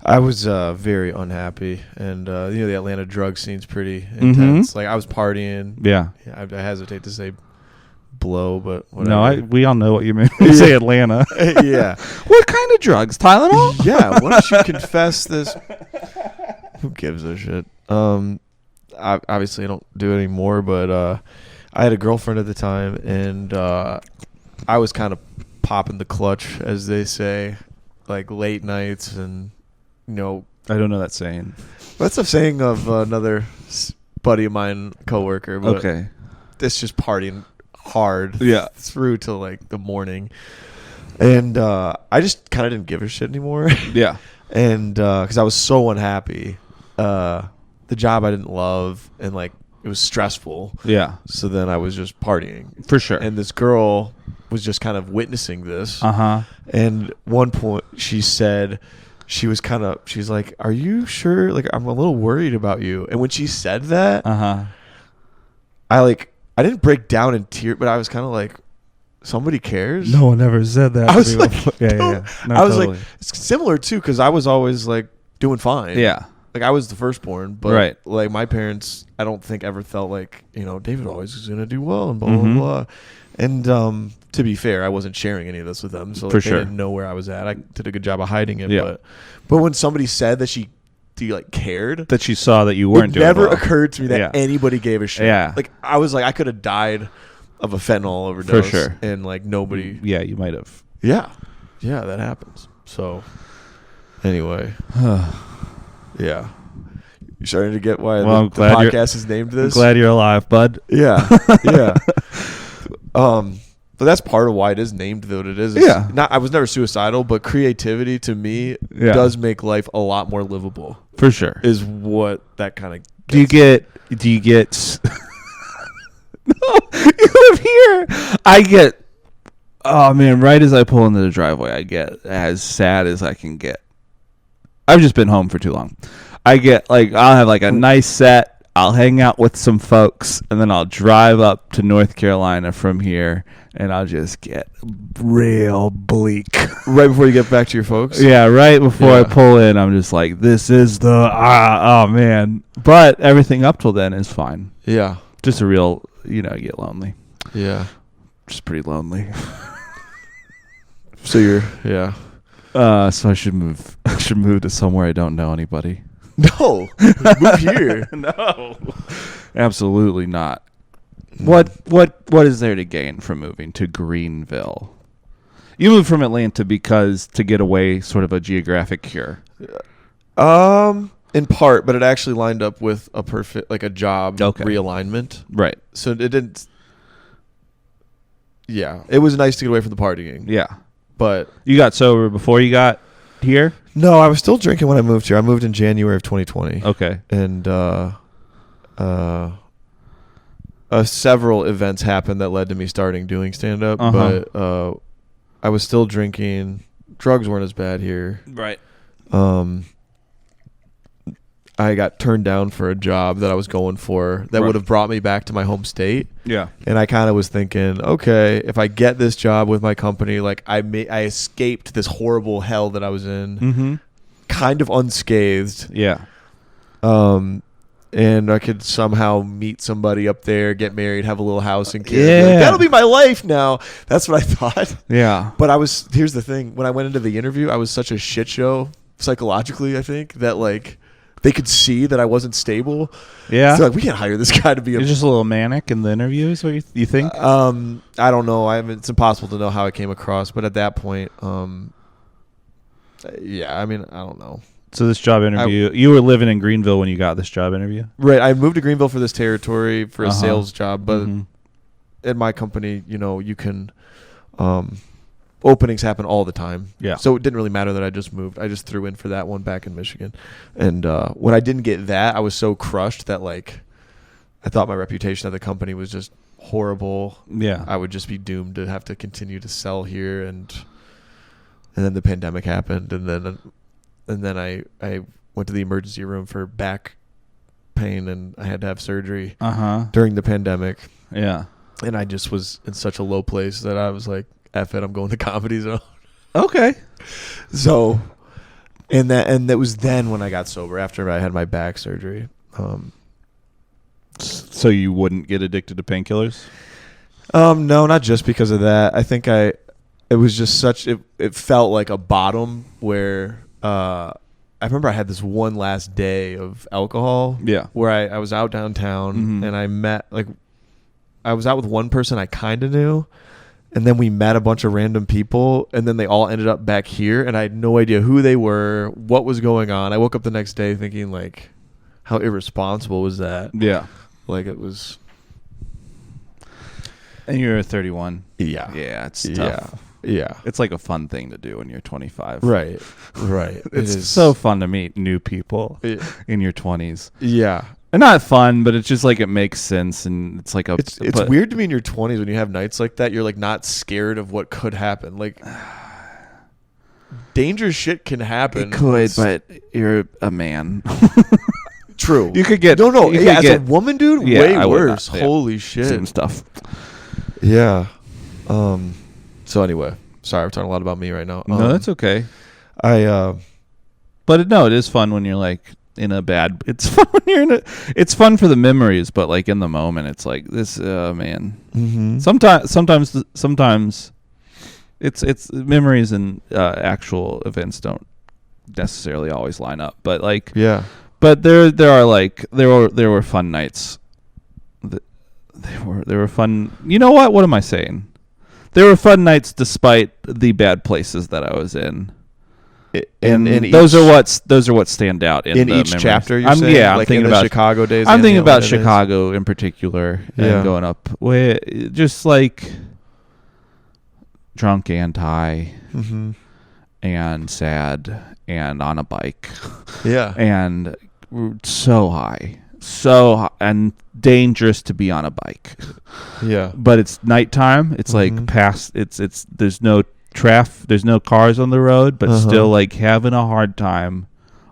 A: I was very unhappy. And, the Atlanta drug scene's pretty intense. Like, I was partying.
C: Yeah.
A: I hesitate to say blow, but whatever.
C: No, we all know what you mean when you say Atlanta.
A: Yeah.
C: What kind of drugs? Tylenol?
A: Yeah. Why don't you confess this? Who gives a shit? Obviously, I don't do it anymore, but I had a girlfriend at the time, and I was kind of popping the clutch, as they say, like late nights, and I
C: don't know that saying.
A: That's a saying of another buddy of mine, coworker. But
C: okay,
A: it's just partying hard, through till like the morning, and I just kind of didn't give a shit anymore.
C: Yeah,
A: and because I was so unhappy, the job I didn't love, and like. It was stressful. Yeah. So then I was just partying.
C: For sure.
A: And this girl was just kind of witnessing this. And one point she said, she's like, are you sure? Like, I'm a little worried about you. And when she said that, I didn't break down in tears, but I was kind of like, somebody cares?
C: No one ever said that.
A: I was like,
C: No,
A: I was
C: totally.
A: like, it's similar too, because I was always like doing fine.
C: Yeah.
A: Like, I was the firstborn, but like my parents, I don't think ever felt like, David always is going to do well and blah, blah, blah. And to be fair, I wasn't sharing any of this with them. So like, they didn't know where I was at. I did a good job of hiding it.
C: Yeah.
A: But when somebody said that she cared.
C: That she saw that you weren't
A: it
C: doing
A: never
C: well.
A: occurred to me that anybody gave a shit.
C: Yeah.
A: Like, I was like, I could have died of a fentanyl overdose.
C: For sure.
A: And like nobody.
C: Yeah, you might have.
A: Yeah. Yeah, that happens. So anyway. Yeah. You're starting to get why the podcast is named this?
C: I'm glad you're alive, bud.
A: Yeah. Yeah. But that's part of why it is named what it is. I was never suicidal, but creativity to me does make life a lot more livable.
C: For sure.
A: Is what that kind of
C: Do you get No, you live here. I get oh man, right as I pull into the driveway, I get as sad as I can get. I've just been home for too long. I get I'll have a nice set. I'll hang out with some folks, and then I'll drive up to North Carolina from here, and I'll just get real bleak.
A: Right before you get back to your folks?
C: Yeah, right before I pull in, I'm just like, this is the, oh man. But everything up till then is fine. Yeah. Just a real, you get lonely. Yeah. Just pretty lonely.
A: So you're,
C: so I should move. I should move to somewhere I don't know anybody.
A: No, move here.
C: No, absolutely not. What is there to gain from moving to Greenville? You moved from Atlanta because to get away, sort of a geographic cure.
A: In part, but it actually lined up with a perfect a job realignment. Right. So it didn't. Yeah, it was nice to get away from the partying. Yeah, but
C: you got sober before you got here?
A: No, I was still drinking when I moved here. I moved in January of 2020. Okay. And several events happened that led to me starting doing stand-up. But I was still drinking. Drugs weren't as bad here. Right. I got turned down for a job that I was going for that would have brought me back to my home state. Yeah. And I kind of was thinking, okay, if I get this job with my company, I escaped this horrible hell that I was in, kind of unscathed. Yeah. And I could somehow meet somebody up there, get married, have a little house and kids. Yeah. That'll be my life now. That's what I thought. Yeah. But here's the thing. When I went into the interview, I was such a shit show psychologically, I think, that they could see that I wasn't stable. Yeah. So we can't hire this guy to be
C: You're just a little manic in the interview, is what you think?
A: I don't know. It's impossible to know how it came across, but at that point, yeah, I mean, I don't know.
C: So this job interview, you were living in Greenville when you got this job interview?
A: Right. I moved to Greenville for this territory for a sales job, but
C: Mm-hmm.
A: at my company, you can openings happen all the time.
C: Yeah.
A: So it didn't really matter that I just moved. I just threw in for that one back in Michigan. And when I didn't get that, I was so crushed that like I thought my reputation at the company was just horrible.
C: Yeah.
A: I would just be doomed to have to continue to sell here, and then the pandemic happened, and then I went to the emergency room for back pain, and I had to have surgery during the pandemic.
C: Yeah.
A: And I just was in such a low place that I was like, F it, I'm going to Comedy Zone.
C: Okay.
A: So, and that was then when I got sober, after I had my back surgery.
C: So you wouldn't get addicted to painkillers?
A: No, not just because of that. I think it was just it felt like a bottom where I remember I had this one last day of alcohol.
C: Yeah.
A: Where I was out downtown and I was out with one person I kind of knew, and then we met a bunch of random people, and then they all ended up back here, and I had no idea who they were, what was going on. I woke up the next day thinking like, how irresponsible was that?
C: Yeah.
A: Like it was.
C: And you're 31.
A: Yeah.
C: Yeah, it's tough.
A: Yeah.
C: It's like a fun thing to do when you're 25.
A: Right.
C: It's so fun to meet new people in your 20s.
A: Yeah.
C: And not fun, but it's just like it makes sense, and it's like
A: it's weird to me in your 20s when you have nights like that. You're like not scared of what could happen. Like dangerous shit can happen.
C: It could, but you're a man.
A: True.
C: You could get
A: no.
C: you
A: Yeah,
C: could
A: as a woman, dude,
C: Yeah,
A: way
C: I would
A: worse.
C: not, yeah.
A: Holy shit.
C: Same stuff.
A: Yeah. So anyway, sorry, we're talking a lot about me right now.
C: No, that's okay.
A: But
C: it is fun when you're like in a bad. It's fun when you're in a. It's fun for the memories, but like in the moment, it's like this. Man.
A: Mm-hmm.
C: Sometimes, it's memories and actual events don't necessarily always line up, but like
A: Yeah.
C: But there were fun nights. They were fun. You know what? What am I saying? There were fun nights despite the bad places that I was in. And those are what stand out in
A: each
C: memories.
A: chapter. You're saying?
C: Yeah, I'm
A: like
C: thinking
A: in the
C: about
A: Chicago days.
C: I'm thinking about
A: days.
C: Chicago in particular,
A: Yeah.
C: and going up just like drunk and high, and sad, and on a bike.
A: Yeah.
C: And so high, and dangerous to be on a bike.
A: Yeah.
C: But it's nighttime. It's like past. It's there's no there's no cars on the road, but still like having a hard time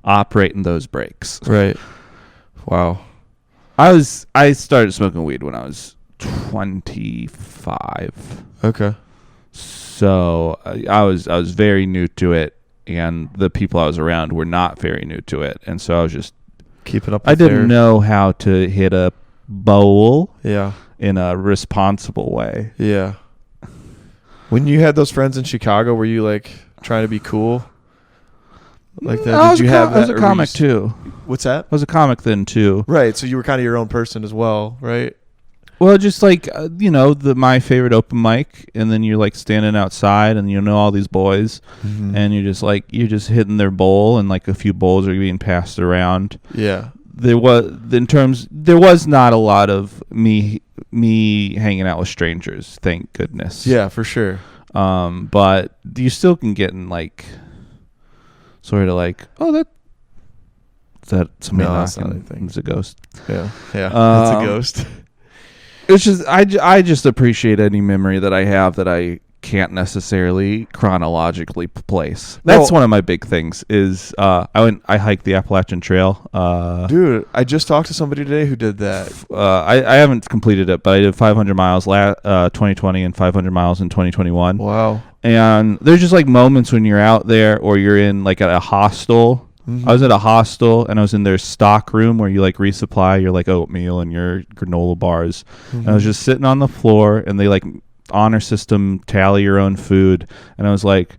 C: operating those brakes.
A: Right. Wow.
C: I started smoking weed when I was 25.
A: Okay.
C: So I was very new to it, and the people I was around were not very new to it, and so I was just
A: Keeping up.
C: I didn't know how to hit a bowl
A: Yeah.
C: in a responsible way.
A: Yeah. When you had those friends in Chicago, were you like trying to be cool? Like that?
C: I was
A: Did you have that?
C: I was a
A: or were
C: comic
A: you
C: too.
A: What's that?
C: I was a comic then too.
A: Right. So you were kind of your own person as well, right?
C: Well, just like my favorite open mic, and then you're like standing outside, and you know all these boys, and you're just hitting their bowl, and like a few bowls are being passed around.
A: Yeah.
C: There was not a lot of me hanging out with strangers, thank goodness.
A: Yeah, for sure.
C: But you still can get in like sort of like, oh, is that somebody
A: No, that's
C: knocking?
A: not anything.
C: It's a ghost.
A: Yeah. Yeah. It's a ghost.
C: It's just I just appreciate any memory that I have that I can't necessarily chronologically place. That's one of my big things. Is I hiked the Appalachian Trail.
A: Dude, I just talked to somebody today who did that.
C: I haven't completed it, but I did 500 miles 2020 and 500 miles in 2021.
A: Wow.
C: And there's just like moments when you're out there, or you're in like at a hostel. I was at a hostel, and I was in their stock room where you like resupply your like oatmeal and your granola bars. And I was just sitting on the floor, and they like honor system tally your own food, and I was like,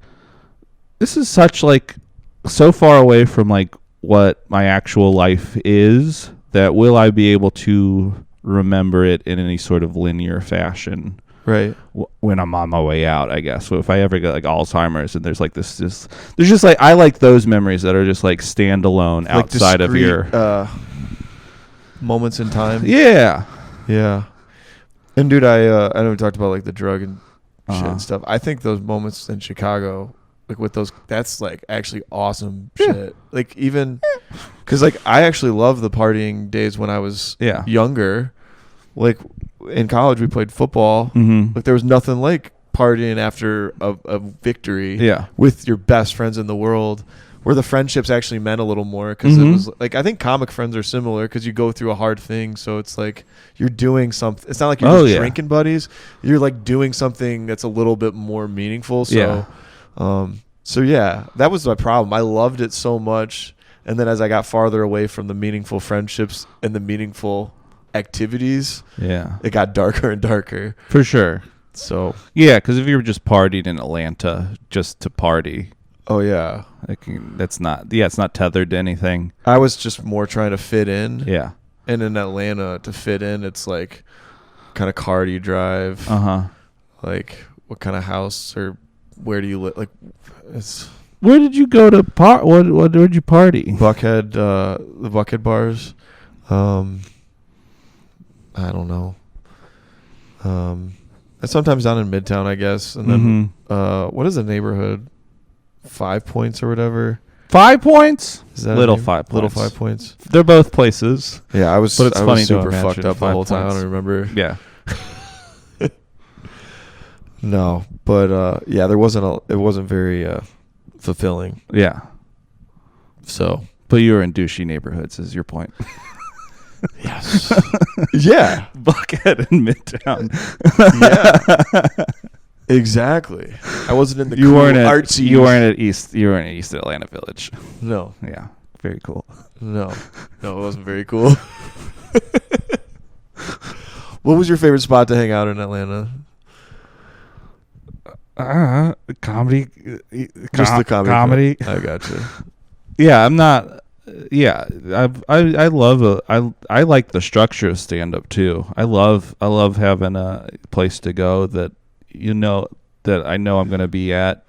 C: this is such like so far away from like what my actual life is, that will I be able to remember it in any sort of linear fashion
A: Right.
C: When I'm on my way out, I guess. So if I ever get like Alzheimer's and there's like there's just like, I like those memories that are just like standalone
A: Like
C: outside of
A: discrete,
C: your
A: moments in time.
C: Yeah.
A: Yeah. And dude, I know we talked about like the drug and shit
C: Uh-huh.
A: and stuff. I think those moments in Chicago, like with those, that's like actually awesome
C: Yeah.
A: shit. Like even, cause like I actually love the partying days when I was younger. Like in college, we played football.
C: Mm-hmm.
A: Like there was nothing like partying after a victory with your best friends in the world, where the friendships actually meant a little more, because it was like, I think comic friends are similar because you go through a hard thing, so it's like you're doing something. It's not like you're just drinking buddies. You're like doing something that's a little bit more meaningful. So, so yeah, that was my problem. I loved it so much, and then as I got farther away from the meaningful friendships and the meaningful activities, it got darker and darker.
C: For sure.
A: So
C: yeah, because if you were just partied in Atlanta just to party, it's not tethered to anything.
A: I was just more trying to fit in.
C: Yeah.
A: And in Atlanta, to fit in, it's like kind of car do you drive? Like what kind of house, or where do you live? Like it's.
C: Where did you go to where'd you party?
A: Buckhead, the Buckhead bars. I don't know. It's sometimes down in Midtown, I guess. And then what is the neighborhood? 5 Points or whatever.
C: 5 Points?
A: Is that
C: Little 5 Points.
A: Little 5 Points.
C: They're both places.
A: Yeah, I was.
C: But it's
A: I
C: funny
A: was
C: to
A: super
C: imagine
A: fucked up the
C: 5
A: whole time. I
C: Points.
A: don't remember.
C: Yeah.
A: No, but yeah, it wasn't very fulfilling.
C: Yeah.
A: So,
C: but you were in douchey neighborhoods, is your point?
A: Yes. Yeah.
C: Buckhead in Midtown.
A: Yeah. Exactly. I wasn't in the
C: you
A: cool
C: weren't at
A: artsy.
C: You weren't at East. You weren't at East Atlanta Village.
A: No.
C: Yeah. Very cool.
A: No, it wasn't very cool. What was your favorite spot to hang out in Atlanta?
C: Comedy.
A: Just the comedy. I gotcha.
C: Yeah, I'm not. Yeah, I love I like the structure of stand up too. I love having a place to go that that I know I'm going to be at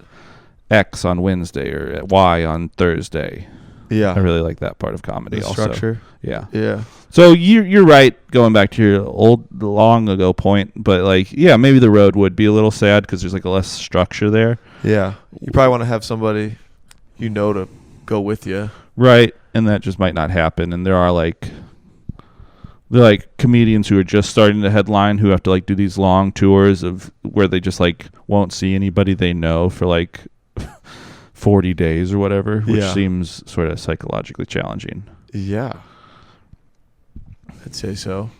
C: X on Wednesday or at Y on Thursday.
A: Yeah,
C: I really like that part of comedy.
A: The
C: also.
A: Structure.
C: Yeah.
A: Yeah.
C: So you're right, going back to your long ago point, but like, yeah, maybe the road would be a little sad because there's like a less structure there.
A: Yeah, you probably want to have somebody to go with you.
C: Right, and that just might not happen. And there are like comedians who are just starting to headline who have to like do these long tours of where they just like won't see anybody they know for like 40 days or whatever, which seems sort of psychologically challenging.
A: Yeah, I'd say so.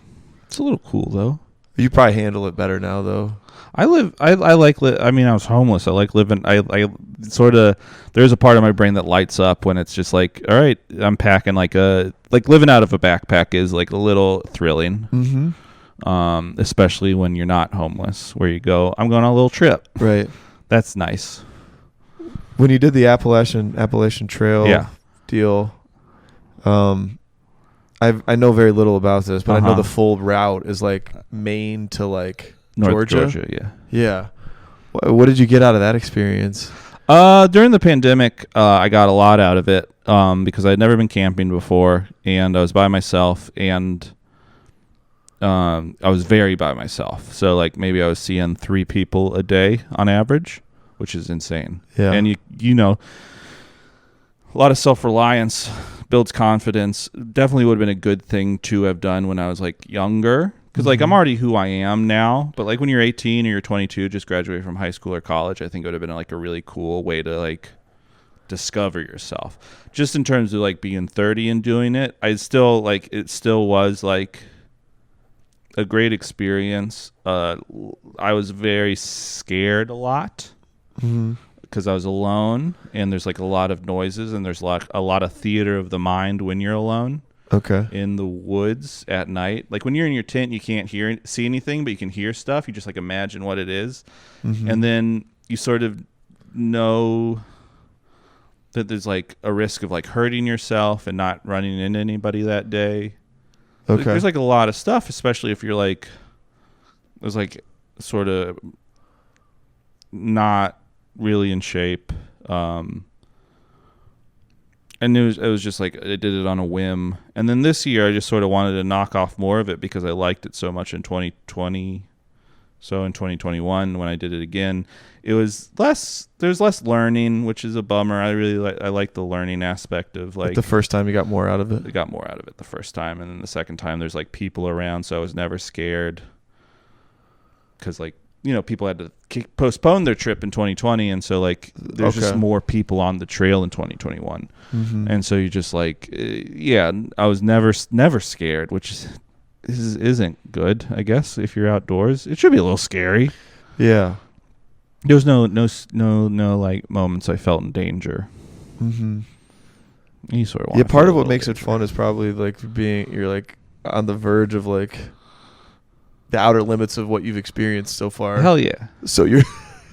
C: It's a little cool though.
A: You probably handle it better now though.
C: I was homeless. I like living. I sort of, there's a part of my brain that lights up when it's just like, all right, I'm packing like living out of a backpack is like a little thrilling. Mm-hmm. Especially when you're not homeless, where you go, I'm going on a little trip.
A: Right.
C: That's nice.
A: When you did the Appalachian Trail deal, I know very little about this, but I know the full route is like Maine to like
C: North Georgia.
A: Yeah. What did you get out of that experience?
C: During the pandemic, I got a lot out of it because I had never been camping before, and I was by myself, and I was very by myself. So like maybe I was seeing 3 people a day on average, which is insane. Yeah. And a lot of self-reliance builds confidence. Definitely would have been a good thing to have done when I was like younger. Because like I'm already who I am now, but like when you're 18 or you're 22, just graduated from high school or college, I think it would have been like a really cool way to like discover yourself. Just in terms of like being 30 and doing it, it still was like a great experience. I was very scared a lot because I was alone, and there's like a lot of noises, and there's like a lot of theater of the mind when you're alone.
A: Okay.
C: In the woods at night. Like when you're in your tent, you can't see anything, but you can hear stuff. You just like imagine what it is. Mm-hmm. And then you sort of know that there's like a risk of like hurting yourself and not running into anybody that day.
A: Okay.
C: There's like a lot of stuff, especially if you're like, there's like sort of not really in shape. And it was just like I did it on a whim. And then this year I just sort of wanted to knock off more of it because I liked it so much in 2020. So in 2021 when I did it again, it was there's less learning, which is a bummer. I like the learning aspect of like
A: the first time you got more out of it.
C: I got more out of it the first time, and then the second time there's like people around, so I was never scared. Cuz like, people had to postpone their trip in 2020, and so like there's just more people on the trail in 2021. Mm-hmm. And so you just like I was never scared, which isn't good, I guess. If you're outdoors, it should be a little scary.
A: Yeah.
C: There was no like moments I felt in danger.
A: Mm-hmm.
C: You sort of
A: part of what makes it fun is probably like you're like on the verge of like the outer limits of what you've experienced so far.
C: Hell yeah.
A: So you're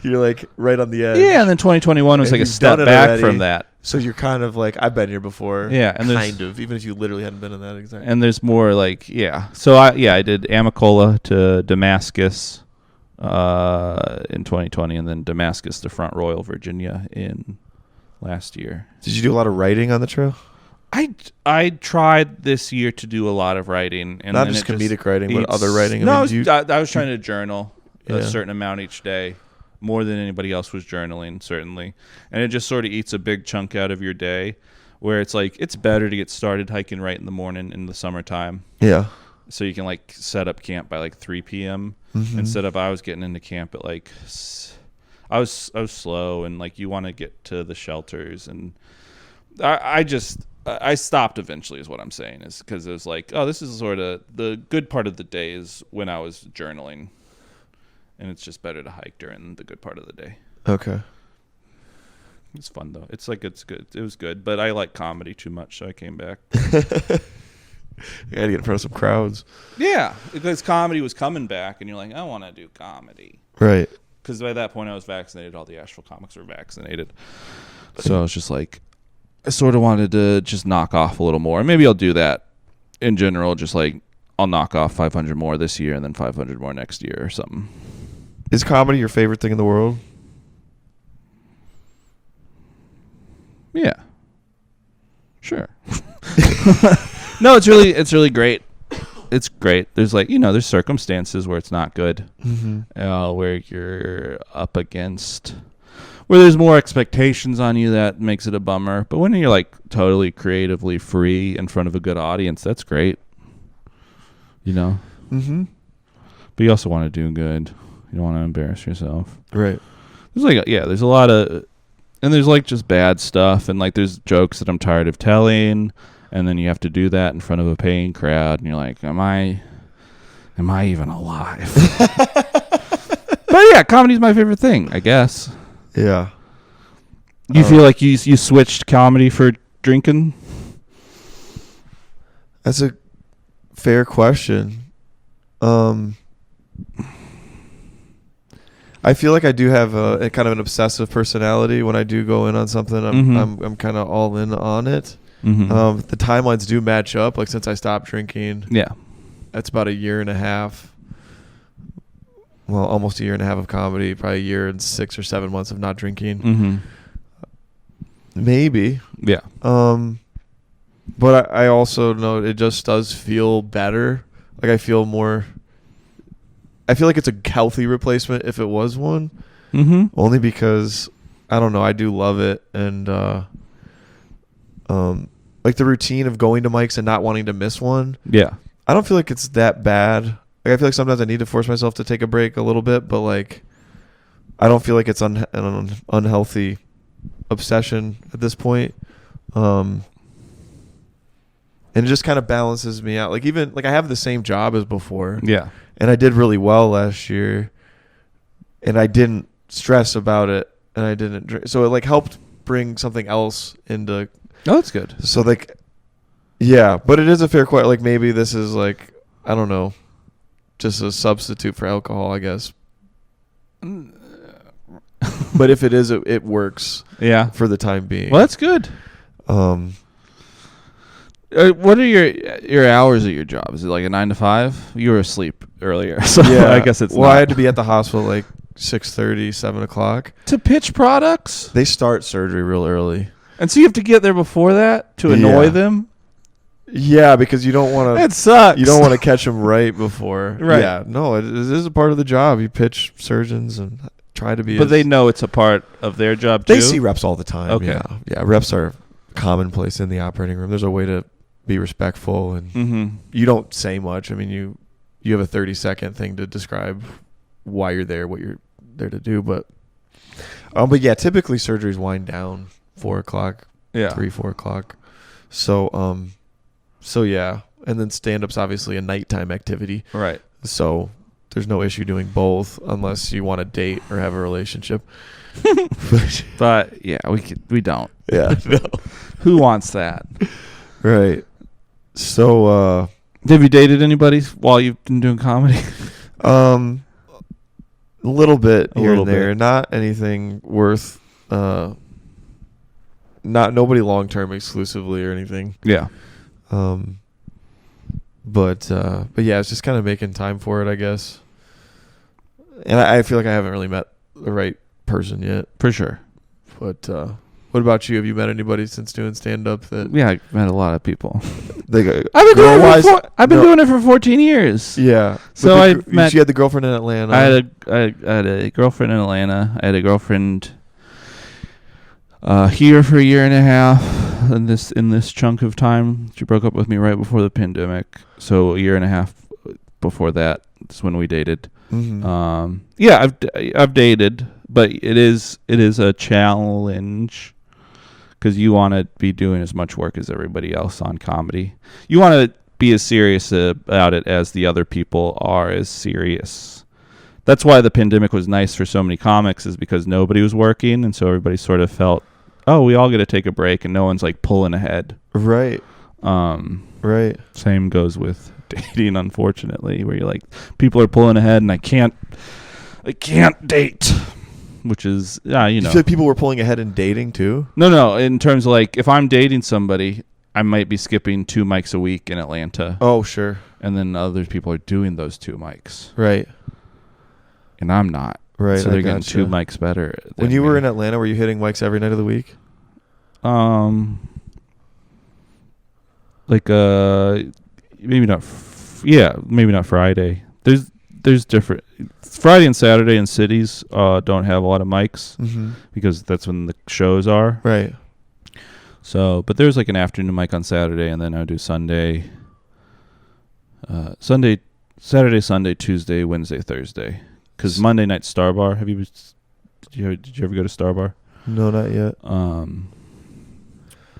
A: like right on the edge.
C: Yeah, and then 2021 was like a step back from that.
A: So you're kind of like, I've been here before.
C: Yeah, and
A: even if you literally hadn't been in that exact.
C: And there's more like, So I did Amicola to Damascus in 2020, and then Damascus to Front Royal, Virginia in last year.
A: Did you do a lot of writing on the trail?
C: I tried this year to do a lot of writing, and
A: not just comedic writing, but other writing.
C: No, I was trying to journal a certain amount each day, more than anybody else was journaling, certainly, and it just sort of eats a big chunk out of your day. Where it's like it's better to get started hiking right in the morning in the summertime.
A: Yeah.
C: So you can like set up camp by like 3 p.m.
A: Mm-hmm.
C: instead of I was getting into camp at like I was slow, and like you want to get to the shelters, and I stopped eventually is what I'm saying, is because it was like, oh, this is sort of the good part of the day is when I was journaling, and it's just better to hike during the good part of the day.
A: Okay.
C: It's fun though. It's good. It was good, but I like comedy too much, so I came back.
A: You had to get in front of some crowds.
C: Yeah, because comedy was coming back, and you're like, I want to do comedy.
A: Right.
C: Because by that point I was vaccinated. All the Asheville comics were vaccinated. So I was just like, I sort of wanted to just knock off a little more. And maybe I'll do that in general. Just like I'll knock off 500 more this year and then 500 more next year or something.
A: Is comedy your favorite thing in the world?
C: Yeah. Sure. No, it's really great. It's great. There's like, there's circumstances where it's not good. Mm-hmm. Where you're up against, where there's more expectations on you, that makes it a bummer. But when you're like totally creatively free in front of a good audience, that's great.
A: Mm-hmm.
C: But you also want to do good. You don't want to embarrass yourself.
A: Right.
C: There's like, there's a lot of, and there's like just bad stuff, and like there's jokes that I'm tired of telling, and then you have to do that in front of a paying crowd, and you're like, am I even alive? But yeah, comedy's my favorite thing, I guess.
A: Yeah.
C: You feel like you switched comedy for drinking?
A: That's a fair question. I feel like I do have a kind of an obsessive personality. When I do go in on something, I'm kind of all in on it. Mm-hmm. The timelines do match up. Like since I stopped drinking, that's about a year and a half. Well, almost a year and a half of comedy. Probably a year and 6 or 7 months of not drinking.
C: Mm-hmm.
A: Maybe.
C: Yeah.
A: But I also know it just does feel better. Like I feel like it's a healthy replacement if it was one. Mm-hmm. Only because, I don't know, I do love it. And like the routine of going to mics and not wanting to miss one. Yeah. I don't feel like it's that bad. Like I feel like sometimes I need to force myself to take a break a little bit, but like I don't feel like it's an unhealthy obsession at this point. And it just kind of balances me out. Like even like I have the same job as before. Yeah. And I did really well last year. And I didn't stress about it, and I didn't drink. So it like helped bring something else into.
C: Oh, that's good.
A: So like, yeah, but it is a fair question. Like maybe this is like, I don't know, just a substitute for alcohol, I guess. But if it is, it works. Yeah. For the time being.
C: Well, that's good. What are your hours at your job? Is it like a 9 to 5? You were asleep earlier, so
A: Yeah.
C: I guess it's
A: well,
C: not.
A: I had to be at the hospital like 6:30, 7 o'clock.
C: To pitch products?
A: They start surgery real early.
C: And so you have to get there before that to annoy them?
A: Yeah, because you don't want to.
C: It sucks.
A: You don't want to catch them right before.
C: Right.
A: Yeah. No, it is a part of the job. You pitch surgeons and try to be.
C: But they know it's a part of their job too?
A: They see reps all the time.
C: Okay.
A: Yeah. Yeah. Reps are commonplace in the operating room. There's a way to be respectful, and you don't say much. I mean, you have a 30-second thing to describe why you're there, what you're there to do. But yeah, typically surgeries wind down 4 o'clock, 3-4 o'clock. So yeah, and then stand-up's obviously a nighttime activity.
C: Right.
A: So there's no issue doing both unless you want to date or have a relationship.
C: But yeah, we don't.
A: Yeah. No.
C: Who wants that?
A: Right. So
C: have you dated anybody while you've been doing comedy?
A: A little bit here and there.
C: Bit.
A: Not anything worth not nobody long term exclusively or anything.
C: Yeah.
A: But yeah, it's just kind of making time for it, I guess. And I feel like I haven't really met the right person yet.
C: For sure.
A: But what about you? Have you met anybody since doing stand up that
C: Yeah, I've met a lot of people.
A: I've
C: been doing it for 14 years.
A: Yeah.
C: So I
A: met. You had the girlfriend in Atlanta.
C: I had a girlfriend in Atlanta. I had a girlfriend here for a year and a half. In this chunk of time, she broke up with me right before the pandemic. So a year and a half before that is when we dated.
A: Mm-hmm.
C: Yeah, I've dated, but it is a challenge. Because you want to be doing as much work as everybody else on comedy. You want to be as serious about it as the other people are as serious. That's why the pandemic was nice for so many comics, is because nobody was working, and so everybody sort of felt, oh, we all get to take a break, and no one's like pulling ahead.
A: Right.
C: Right. Same goes with dating, unfortunately, where you're like, people are pulling ahead, and I can't date. Which is, you know. You
A: said people were pulling ahead in dating too?
C: No. In terms of like, if I'm dating somebody, I might be skipping 2 mics a week in Atlanta.
A: Oh, sure.
C: And then other people are doing those 2 mics.
A: Right.
C: And I'm not.
A: Right.
C: So they're getting 2 mics better.
A: When you were in Atlanta, were you hitting mics every night of the week?
C: Like maybe not. Maybe not Friday. There's different. Friday and Saturday in cities don't have a lot of mics because that's when the shows are.
A: Right.
C: So, but there's like an afternoon mic on Saturday, and then I do Sunday, Saturday, Sunday, Tuesday, Wednesday, Thursday. Because Monday night Star Bar. Did you ever go to Star Bar?
A: No, not yet.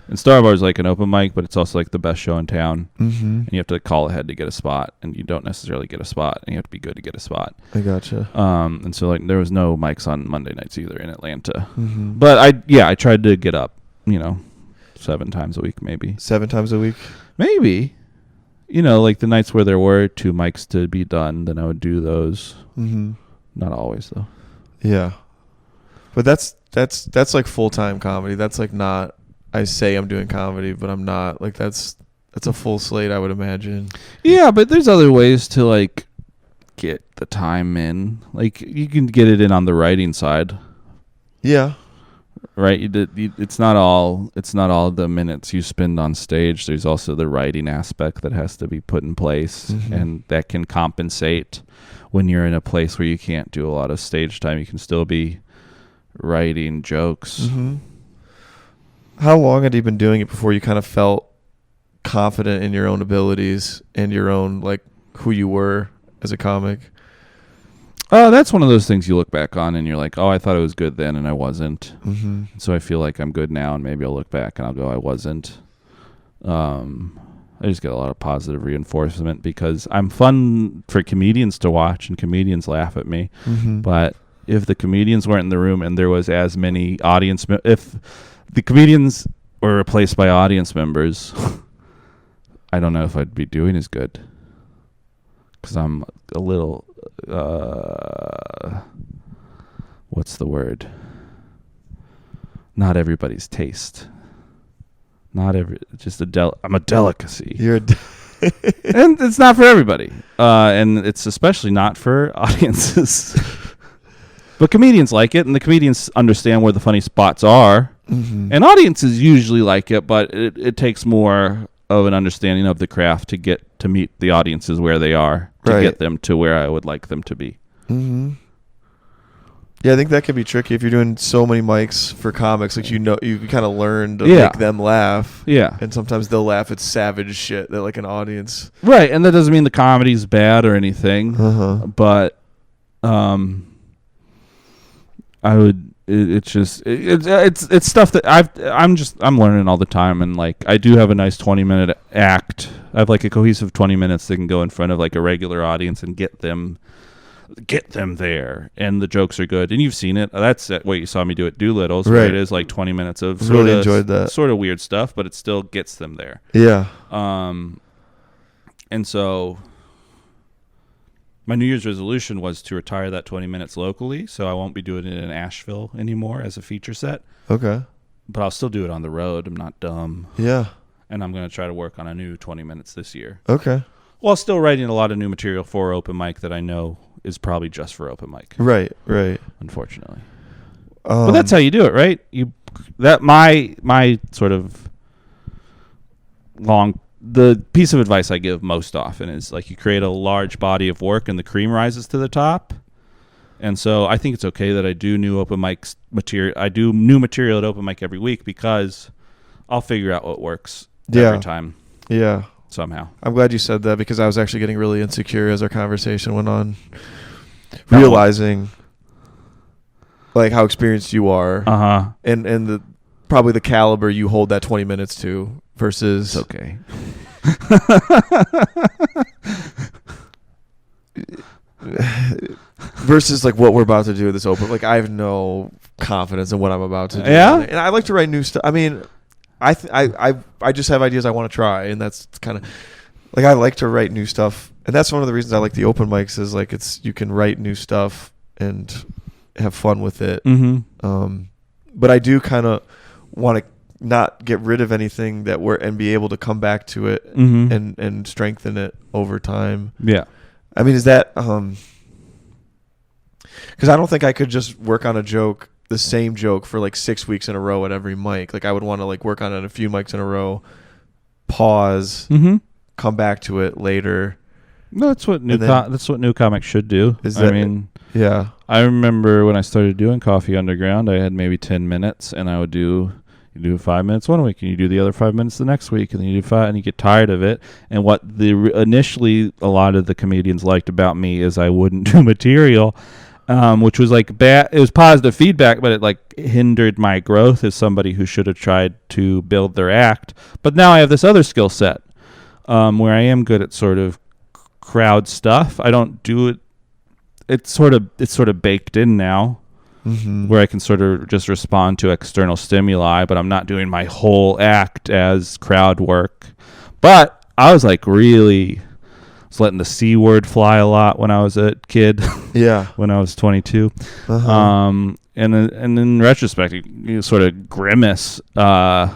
C: And Star Bar is like an open mic, but it's also like the best show in town.
A: And
C: you have to call ahead to get a spot, and you don't necessarily get a spot, and you have to be good to get a spot.
A: I gotcha.
C: And so like there was no mics on Monday nights either in Atlanta. But I tried to get up, 7 times a week maybe.
A: 7 times a week?
C: Maybe. Like the nights where there were 2 mics to be done, then I would do those. Not always though.
A: Yeah. But that's like full-time comedy. That's like not, I say I'm doing comedy, but I'm not. Like that's a full slate, I would imagine.
C: Yeah, but there's other ways to like get the time in. Like you can get it in on the writing side.
A: Yeah.
C: Right. It's not all the minutes you spend on stage. There's also the writing aspect that has to be put in place, and that can compensate when you're in a place where you can't do a lot of stage time. You can still be writing jokes.
A: How long had you been doing it before you kind of felt confident in your own abilities and your own, like, who you were as a comic?
C: That's one of those things you look back on and you're like, oh, I thought it was good then and I wasn't. So I feel like I'm good now, and maybe I'll look back and I'll go, I wasn't. I just get a lot of positive reinforcement because I'm fun for comedians to watch, and comedians laugh at me. But if the comedians weren't in the room and there was as many audience, if the comedians were replaced by audience members, I don't know if I'd be doing as good, because I'm a little, what's the word? Not everybody's taste. not every, just I'm a delicacy.
A: You're
C: And it's not for everybody. And it's especially not for audiences. But comedians like it, and the comedians understand where the funny spots are. Mm-hmm. And audiences usually like it, but it takes more of an understanding of the craft to get to meet the audiences where they are, to get them to where I would like them to be.
A: Mm-hmm. Yeah, I think that can be tricky if you're doing so many mics for comics. Like, you kind of learn to make them laugh. Yeah. And sometimes they'll laugh at savage shit that, like, an audience.
C: Right, and that doesn't mean the comedy's bad or anything. Uh-huh. But I would. It's stuff that I'm learning all the time, and like I do have a nice 20-minute act. I have like a cohesive 20 minutes that can go in front of like a regular audience and get them there, and the jokes are good. And you've seen it. That's what you saw me do at Doolittle's, right? It is like 20 minutes of
A: enjoyed that.
C: Sort of weird stuff, but it still gets them there.
A: Yeah.
C: And so my New Year's resolution was to retire that 20 minutes locally, so I won't be doing it in Asheville anymore as a feature set.
A: Okay.
C: But I'll still do it on the road. I'm not dumb.
A: Yeah.
C: And I'm going to try to work on a new 20 minutes this year.
A: Okay.
C: While still writing a lot of new material for open mic that I know is probably just for open mic.
A: Right.
C: Unfortunately. But that's how you do it, right? My sort of the piece of advice I give most often is like you create a large body of work and the cream rises to the top. And so I think it's okay that I do new open mic material. I do new material at open mic every week because I'll figure out what works every time.
A: Yeah.
C: Somehow.
A: I'm glad you said that because I was actually getting really insecure as our conversation went on, realizing like how experienced you are, and the probably the caliber you hold that 20 minutes to versus.
C: It's okay.
A: Versus like what we're about to do with this open. Like I have no confidence in what I'm about to do.
C: Yeah,
A: and I like to write new stuff. I mean, I just have ideas I want to try, and that's kind of like I like to write new stuff, and that's one of the reasons I like the open mics is like you can write new stuff and have fun with it. Mm-hmm. But I do kind of want to not get rid of anything and be able to come back to it and strengthen it over time.
C: Yeah.
A: I mean, is that because I don't think I could just work on the same joke for like 6 weeks in a row at every mic. Like I would want to like work on it a few mics in a row, pause, come back to it later.
C: No, that's what new comics should do.
A: Yeah.
C: I remember when I started doing Coffee Underground, I had maybe 10 minutes, and I would do 5 minutes one week, and you do the other 5 minutes the next week, and then you do 5, and you get tired of it. And what initially a lot of the comedians liked about me is I wouldn't do material, which was like bad. It was positive feedback, but it like hindered my growth as somebody who should have tried to build their act. But now I have this other skill set where I am good at sort of crowd stuff. I don't do it. It's sort of baked in now. Mm-hmm. Where I can sort of just respond to external stimuli, but I'm not doing my whole act as crowd work. But I was like letting the C word fly a lot when I was a kid.
A: Yeah.
C: When I was 22. Uh-huh. And in retrospect, you sort of grimace. But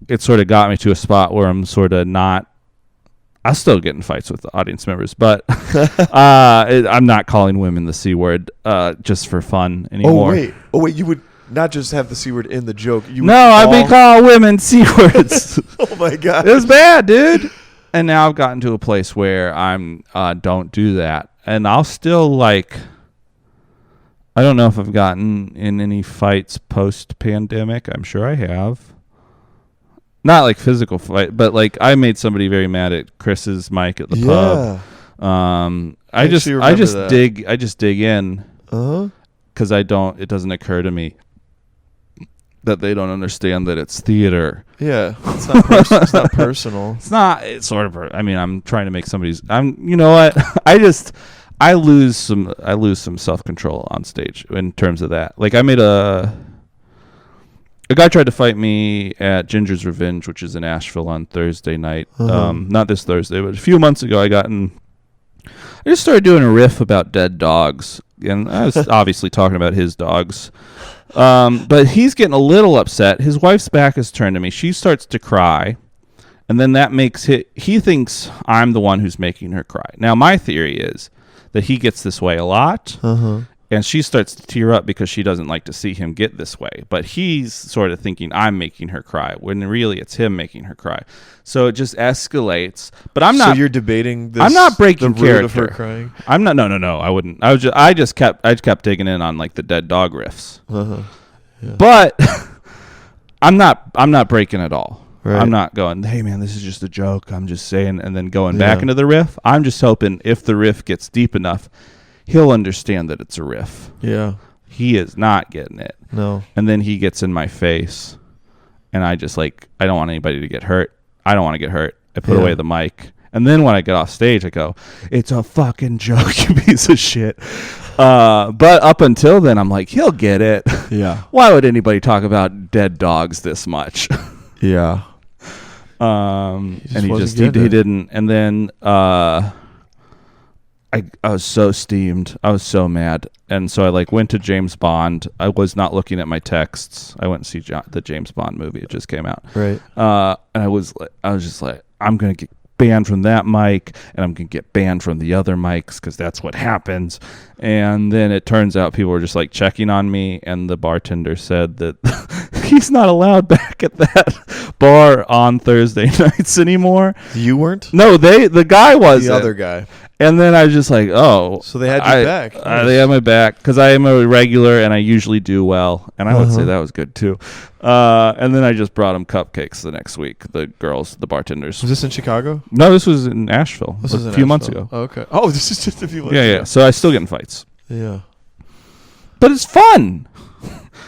C: it sort of got me to a spot where I'm sort of not. I still get in fights with the audience members, but I'm not calling women the C word just for fun anymore.
A: Oh wait, you would not just have the C word in the joke.
C: I've been calling women C words.
A: Oh my God.
C: It was bad, dude. And now I've gotten to a place where I'm don't do that. And I'll still like, I don't know if I've gotten in any fights post-pandemic. I'm sure I have. Not like physical fight, but like I made somebody very mad at Chris's mic at the pub. I just dig in because it doesn't occur to me that they don't understand that it's theater.
A: Yeah, it's not personal.
C: It's not. It's sort of. I'm trying to make somebody's. You know what? I lose some self-control on stage in terms of that. Like I made a guy tried to fight me at Ginger's Revenge, which is in Asheville on Thursday night. Not this Thursday, but a few months ago, I got in I just started doing a riff about dead dogs, and I was obviously talking about his dogs. But he's getting a little upset. His wife's back is turned to me. She starts to cry, and then that makes he thinks I'm the one who's making her cry. Now, my theory is that he gets this way a lot, and she starts to tear up because she doesn't like to see him get this way. But he's sort of thinking I'm making her cry, when really it's him making her cry. So it just escalates. But I'm not.
A: So you're debating this.
C: I'm not breaking
A: the root
C: character.
A: of her crying.
C: I'm not. No. I wouldn't. I just kept digging in on like the dead dog riffs.
A: Yeah.
C: But I'm not breaking at all.
A: Right.
C: I'm not going, hey man, this is just a joke. I'm just saying, and then going back into the riff. I'm just hoping if the riff gets deep enough, he'll understand that it's a riff.
A: Yeah.
C: He is not getting it.
A: No.
C: And then he gets in my face, and I just I don't want anybody to get hurt. I don't want to get hurt. I put away the mic. And then when I get off stage, I go, it's a fucking joke, you piece of shit. But up until then, I'm like, he'll get it.
A: Yeah.
C: Why would anybody talk about dead dogs this much?
A: Yeah.
C: And he didn't. And then I was so steamed. I was so mad. And so I went to James Bond. I was not looking at my texts. I went and see the James Bond movie. It just came out.
A: Right.
C: And I was just like, I'm going to get banned from that mic, and I'm going to get banned from the other mics because that's what happens. And then it turns out people were just checking on me, and the bartender said that he's not allowed back at that bar on Thursday nights anymore.
A: You weren't?
C: No, the guy was
A: the other guy.
C: And then I was just like, oh.
A: So they had you back.
C: They had my back because I am a regular and I usually do well. And I would say that was good too. And then I just brought them cupcakes the next week, the girls, the bartenders.
A: Was this in Chicago?
C: No, this was in Asheville. This was a few months ago.
A: Oh, okay. Oh, this is just a few months ago.
C: Yeah. So I still get in fights.
A: Yeah.
C: But it's fun.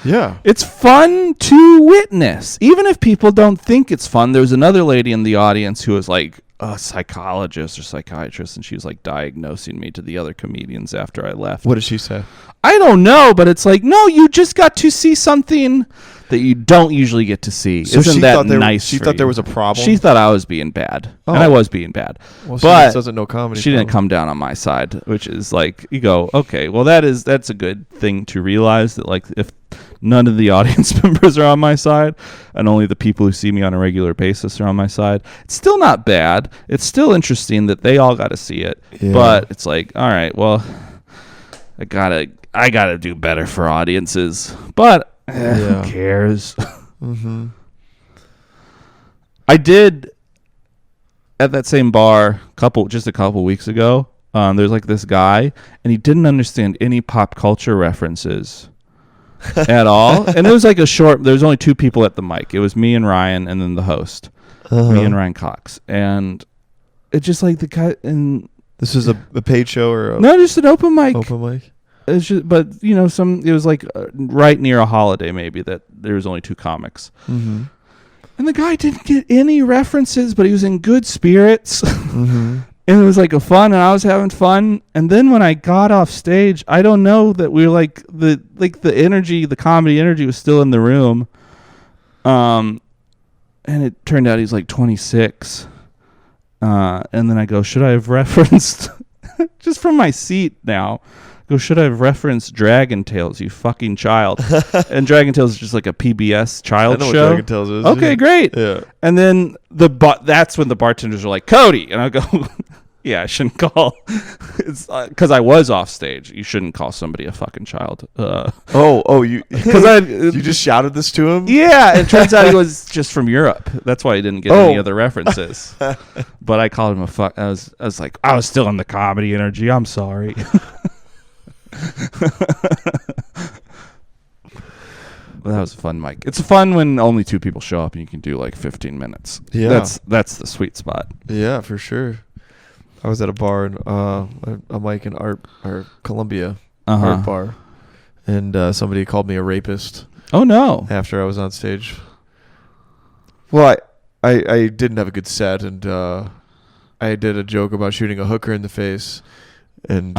A: Yeah.
C: It's fun to witness. Even if people don't think it's fun. There was another lady in the audience who was like a psychologist or psychiatrist, and she was diagnosing me to the other comedians after I left.
A: What did she say?
C: I don't know, but it's no, you just got to see something that you don't usually get to see.
A: So
C: Isn't that nice?
A: She thought there was a problem?
C: She thought I was being bad, and I was being bad.
A: Well,
C: but
A: she doesn't know comedy.
C: She didn't come down on my side, which is you go, okay, well that's a good thing to realize that if none of the audience members are on my side and only the people who see me on a regular basis are on my side, it's still not bad. It's still interesting that they all got to see it. Yeah. But it's all right, well, I gotta do better for audiences. But who cares? Mm-hmm. I did at that same bar just a couple weeks ago. There's this guy, and he didn't understand any pop culture references at all. And it was a short. There was only two people at the mic. It was me and Ryan, and then the host, me and Ryan Cox. And it's just the guy. And
A: this is a paid show or
C: no, just an open mic.
A: Open mic.
C: It's just, but it was right near a holiday maybe that there was only two comics. Mm-hmm. And the guy didn't get any references, but he was in good spirits. Mm-hmm. And it was a fun, and I was having fun. And then when I got off stage, I don't know that we were the energy, the comedy energy was still in the room. And it turned out he's 26. And then I go, should I have referenced just from my seat now? Should I have referenced Dragon Tales, you fucking child? And Dragon Tales is just a PBS child
A: show. I know
C: show.
A: what Dragon Tales is.
C: Okay, great.
A: Yeah.
C: And then that's when the bartenders are like, Cody. And I go, yeah, I shouldn't call. It's because I was off stage. You shouldn't call somebody a fucking child.
A: You you just shouted this to him?
C: Yeah, it turns out he was just from Europe. That's why he didn't get any other references. But I called him a fuck. I was I was still in the comedy energy. I'm sorry. Well, that was a fun mic. It's fun when only two people show up and you can do 15 minutes.
A: Yeah,
C: that's the sweet spot.
A: Yeah, for sure. I was at a bar in a mic in art or Columbia art bar, and somebody called me a rapist.
C: Oh no!
A: After I was on stage. Well, I didn't have a good set, and I did a joke about shooting a hooker in the face, and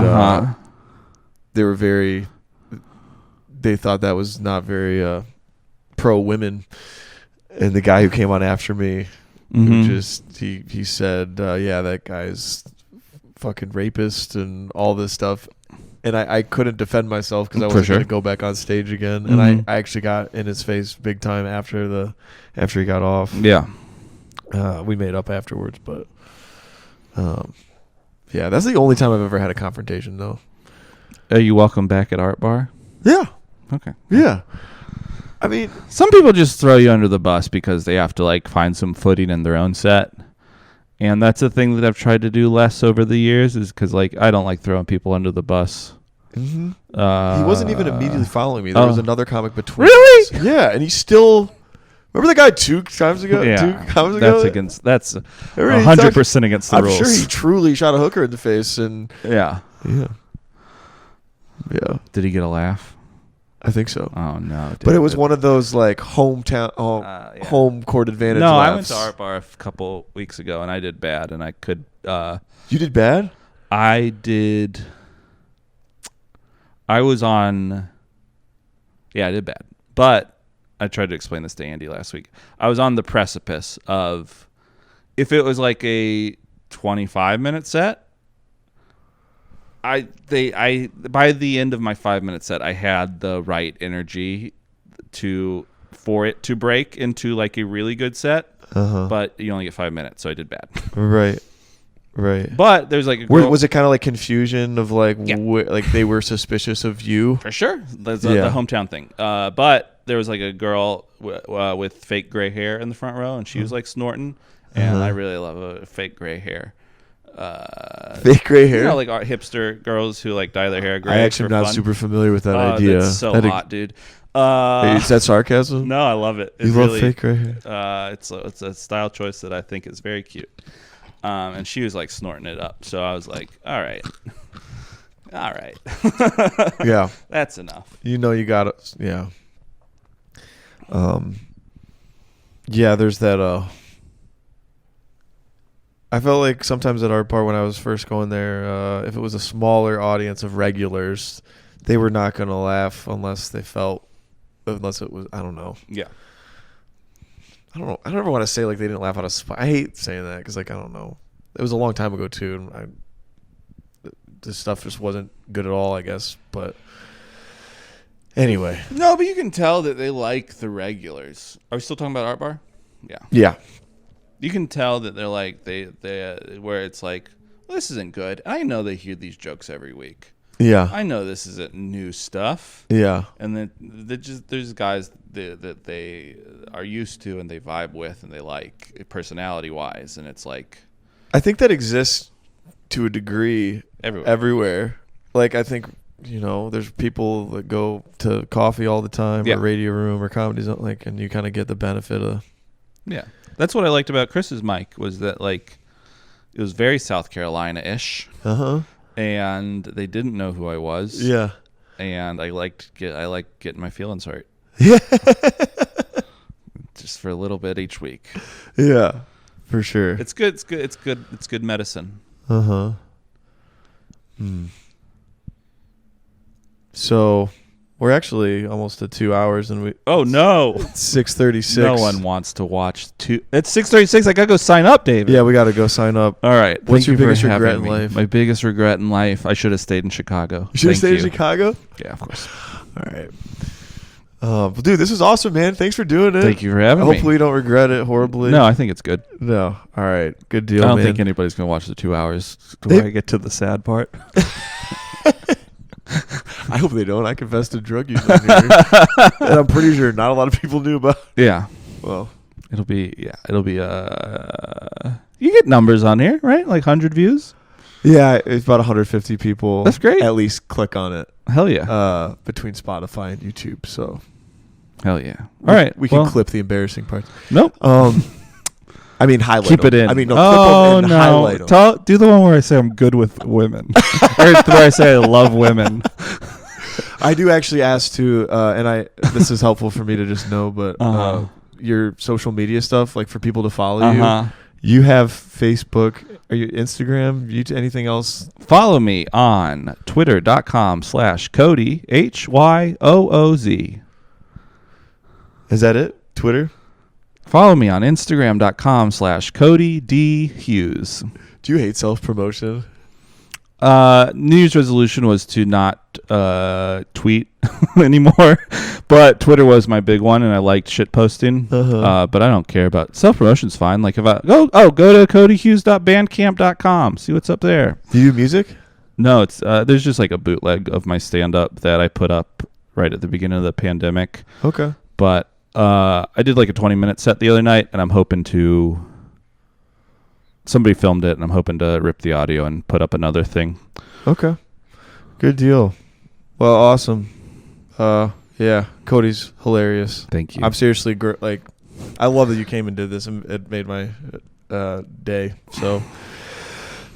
A: they thought that was not very pro women. And the guy who came on after me, who he said, yeah, that guy's fucking rapist and all this stuff. And I couldn't defend myself because I wasn't going to go back on stage again. And I actually got in his face big time after he got off.
C: Yeah.
A: We made up afterwards, but yeah, that's the only time I've ever had a confrontation, though.
C: Are you welcome back at Art Bar?
A: Yeah.
C: Okay.
A: Yeah. I mean,
C: some people just throw you under the bus because they have to like find some footing in their own set. And that's a thing that I've tried to do less over the years is because, like, I don't like throwing people under the bus.
A: Mm-hmm. He wasn't even immediately following me. There was another comic between
C: Really?
A: us. Yeah, and he's still... Remember the guy 2 times ago?
C: Yeah,
A: 2 times ago?
C: That's 100% against the rules.
A: I'm sure he truly shot a hooker in the face. And
C: Yeah. Did he get a laugh?
A: I think so.
C: Oh, no. Dude,
A: but it was one of those, like, home court advantage laughs.
C: I went to Art Bar a couple weeks ago, and I did bad, and I could...
A: You did bad?
C: I did... I was on... Yeah, I did bad. But I tried to explain this to Andy last week. I was on the precipice of... If it was like a 25-minute set... by the end of my 5-minute set, I had the right energy for it to break into like a really good set. But you only get 5 minutes, so I did bad.
A: Right.
C: But there's like a girl,
A: was it kind of like confusion of like like they were suspicious of you?
C: For sure, that's the hometown thing. But there was like a girl with fake gray hair in the front row, and she was like snorting, and I really love fake gray hair.
A: Fake gray hair,
C: you know, like hipster girls who like dye their hair gray.
A: I actually am not super familiar with that idea.
C: That's so hot, dude.
A: Is that sarcasm?
C: No, I love it.
A: You love fake gray hair?
C: It's a style choice that I think is very cute. And she was like snorting it up, so I was like, all right.
A: Yeah,
C: that's enough.
A: You know, you got it. Yeah. Yeah, there's that. I felt like sometimes at Art Bar when I was first going there, if it was a smaller audience of regulars, they were not going to laugh unless it was, I don't know.
C: Yeah.
A: I don't know. I don't ever want to say like they didn't laugh out of spite. I hate saying that because like, I don't know. It was a long time ago too. And this stuff just wasn't good at all, I guess. But anyway.
C: No, but you can tell that they like the regulars. Are we still talking about Art Bar? Yeah.
A: Yeah.
C: You can tell that they're like they where it's like, well, this isn't good. I know they hear these jokes every week.
A: Yeah,
C: I know this isn't new stuff.
A: Yeah,
C: and then there's guys that they are used to and they vibe with and they like personality wise, and it's like,
A: I think that exists to a degree everywhere. Like I think there's people that go to coffee all the time or radio room or comedy zone, like, and you kind of get the benefit of.
C: Yeah. That's what I liked about Chris's mic was that like it was very South Carolina-ish. And they didn't know who I was. Yeah. And I like getting my feelings hurt. Yeah. Just for a little bit each week.
A: Yeah. For sure.
C: It's good. It's good medicine.
A: So we're actually almost at 2 hours, and we.
C: Oh no!
A: It's 6:36.
C: No one wants to watch two. It's 6:36. I gotta go sign up, David.
A: Yeah, we gotta go sign up.
C: All right.
A: What's your biggest regret in life?
C: My biggest regret in life. I should have stayed in Chicago.
A: You should have stayed in Chicago.
C: Yeah, of course.
A: All right. Well, dude, this is awesome, man. Thanks for doing it.
C: Thank you for having me.
A: Hopefully, you don't regret it horribly.
C: No, I think it's good.
A: No. All right. Good deal,
C: I don't
A: man.
C: think anybody's gonna watch the 2 hours before I get to the sad part.
A: I hope they don't. I confessed to drug use on here. And I'm pretty sure not a lot of people knew about it.
C: Yeah.
A: Well,
C: it'll be you get numbers on here, right? Like 100 views?
A: Yeah, it's about 150 people.
C: That's great.
A: At least click on it.
C: Hell yeah.
A: Between Spotify and YouTube, so.
C: Hell yeah. All right.
A: We can clip the embarrassing parts.
C: Nope.
A: I mean, highlight
C: Keep it in.
A: I mean, no, clip them and highlight them.
C: Do the one where I say I'm good with women. Or where I say I love women.
A: I do actually ask to, and this is helpful for me to just know, but your social media stuff, like for people to follow you, you have Facebook, or your Instagram, YouTube, anything else?
C: Follow me on twitter.com/Cody, HYOOZ.
A: Is that it? Twitter?
C: Follow me on Instagram.com/Cody D Hughes.
A: Do you hate self-promotion?
C: New Year's resolution was to not tweet anymore, but Twitter was my big one, and I liked shit posting. But I don't care about self promotion's fine. Like if I go to codyhughes.bandcamp.com, see what's up there.
A: Do you do music?
C: No, it's there's just like a bootleg of my stand up that I put up right at the beginning of the pandemic.
A: Okay.
C: But I did like a 20-minute set the other night, and I'm hoping to. Somebody filmed it, and I'm hoping to rip the audio and put up another thing.
A: Okay. Good deal. Well, awesome. Yeah, Cody's hilarious.
C: Thank you.
A: I'm seriously I love that you came and did this, and it made my day. So,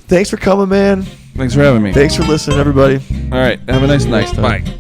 A: thanks for coming, man.
C: Thanks for having me.
A: Thanks for listening, everybody.
C: All right. Have a nice night.
A: Next time.
C: Bye.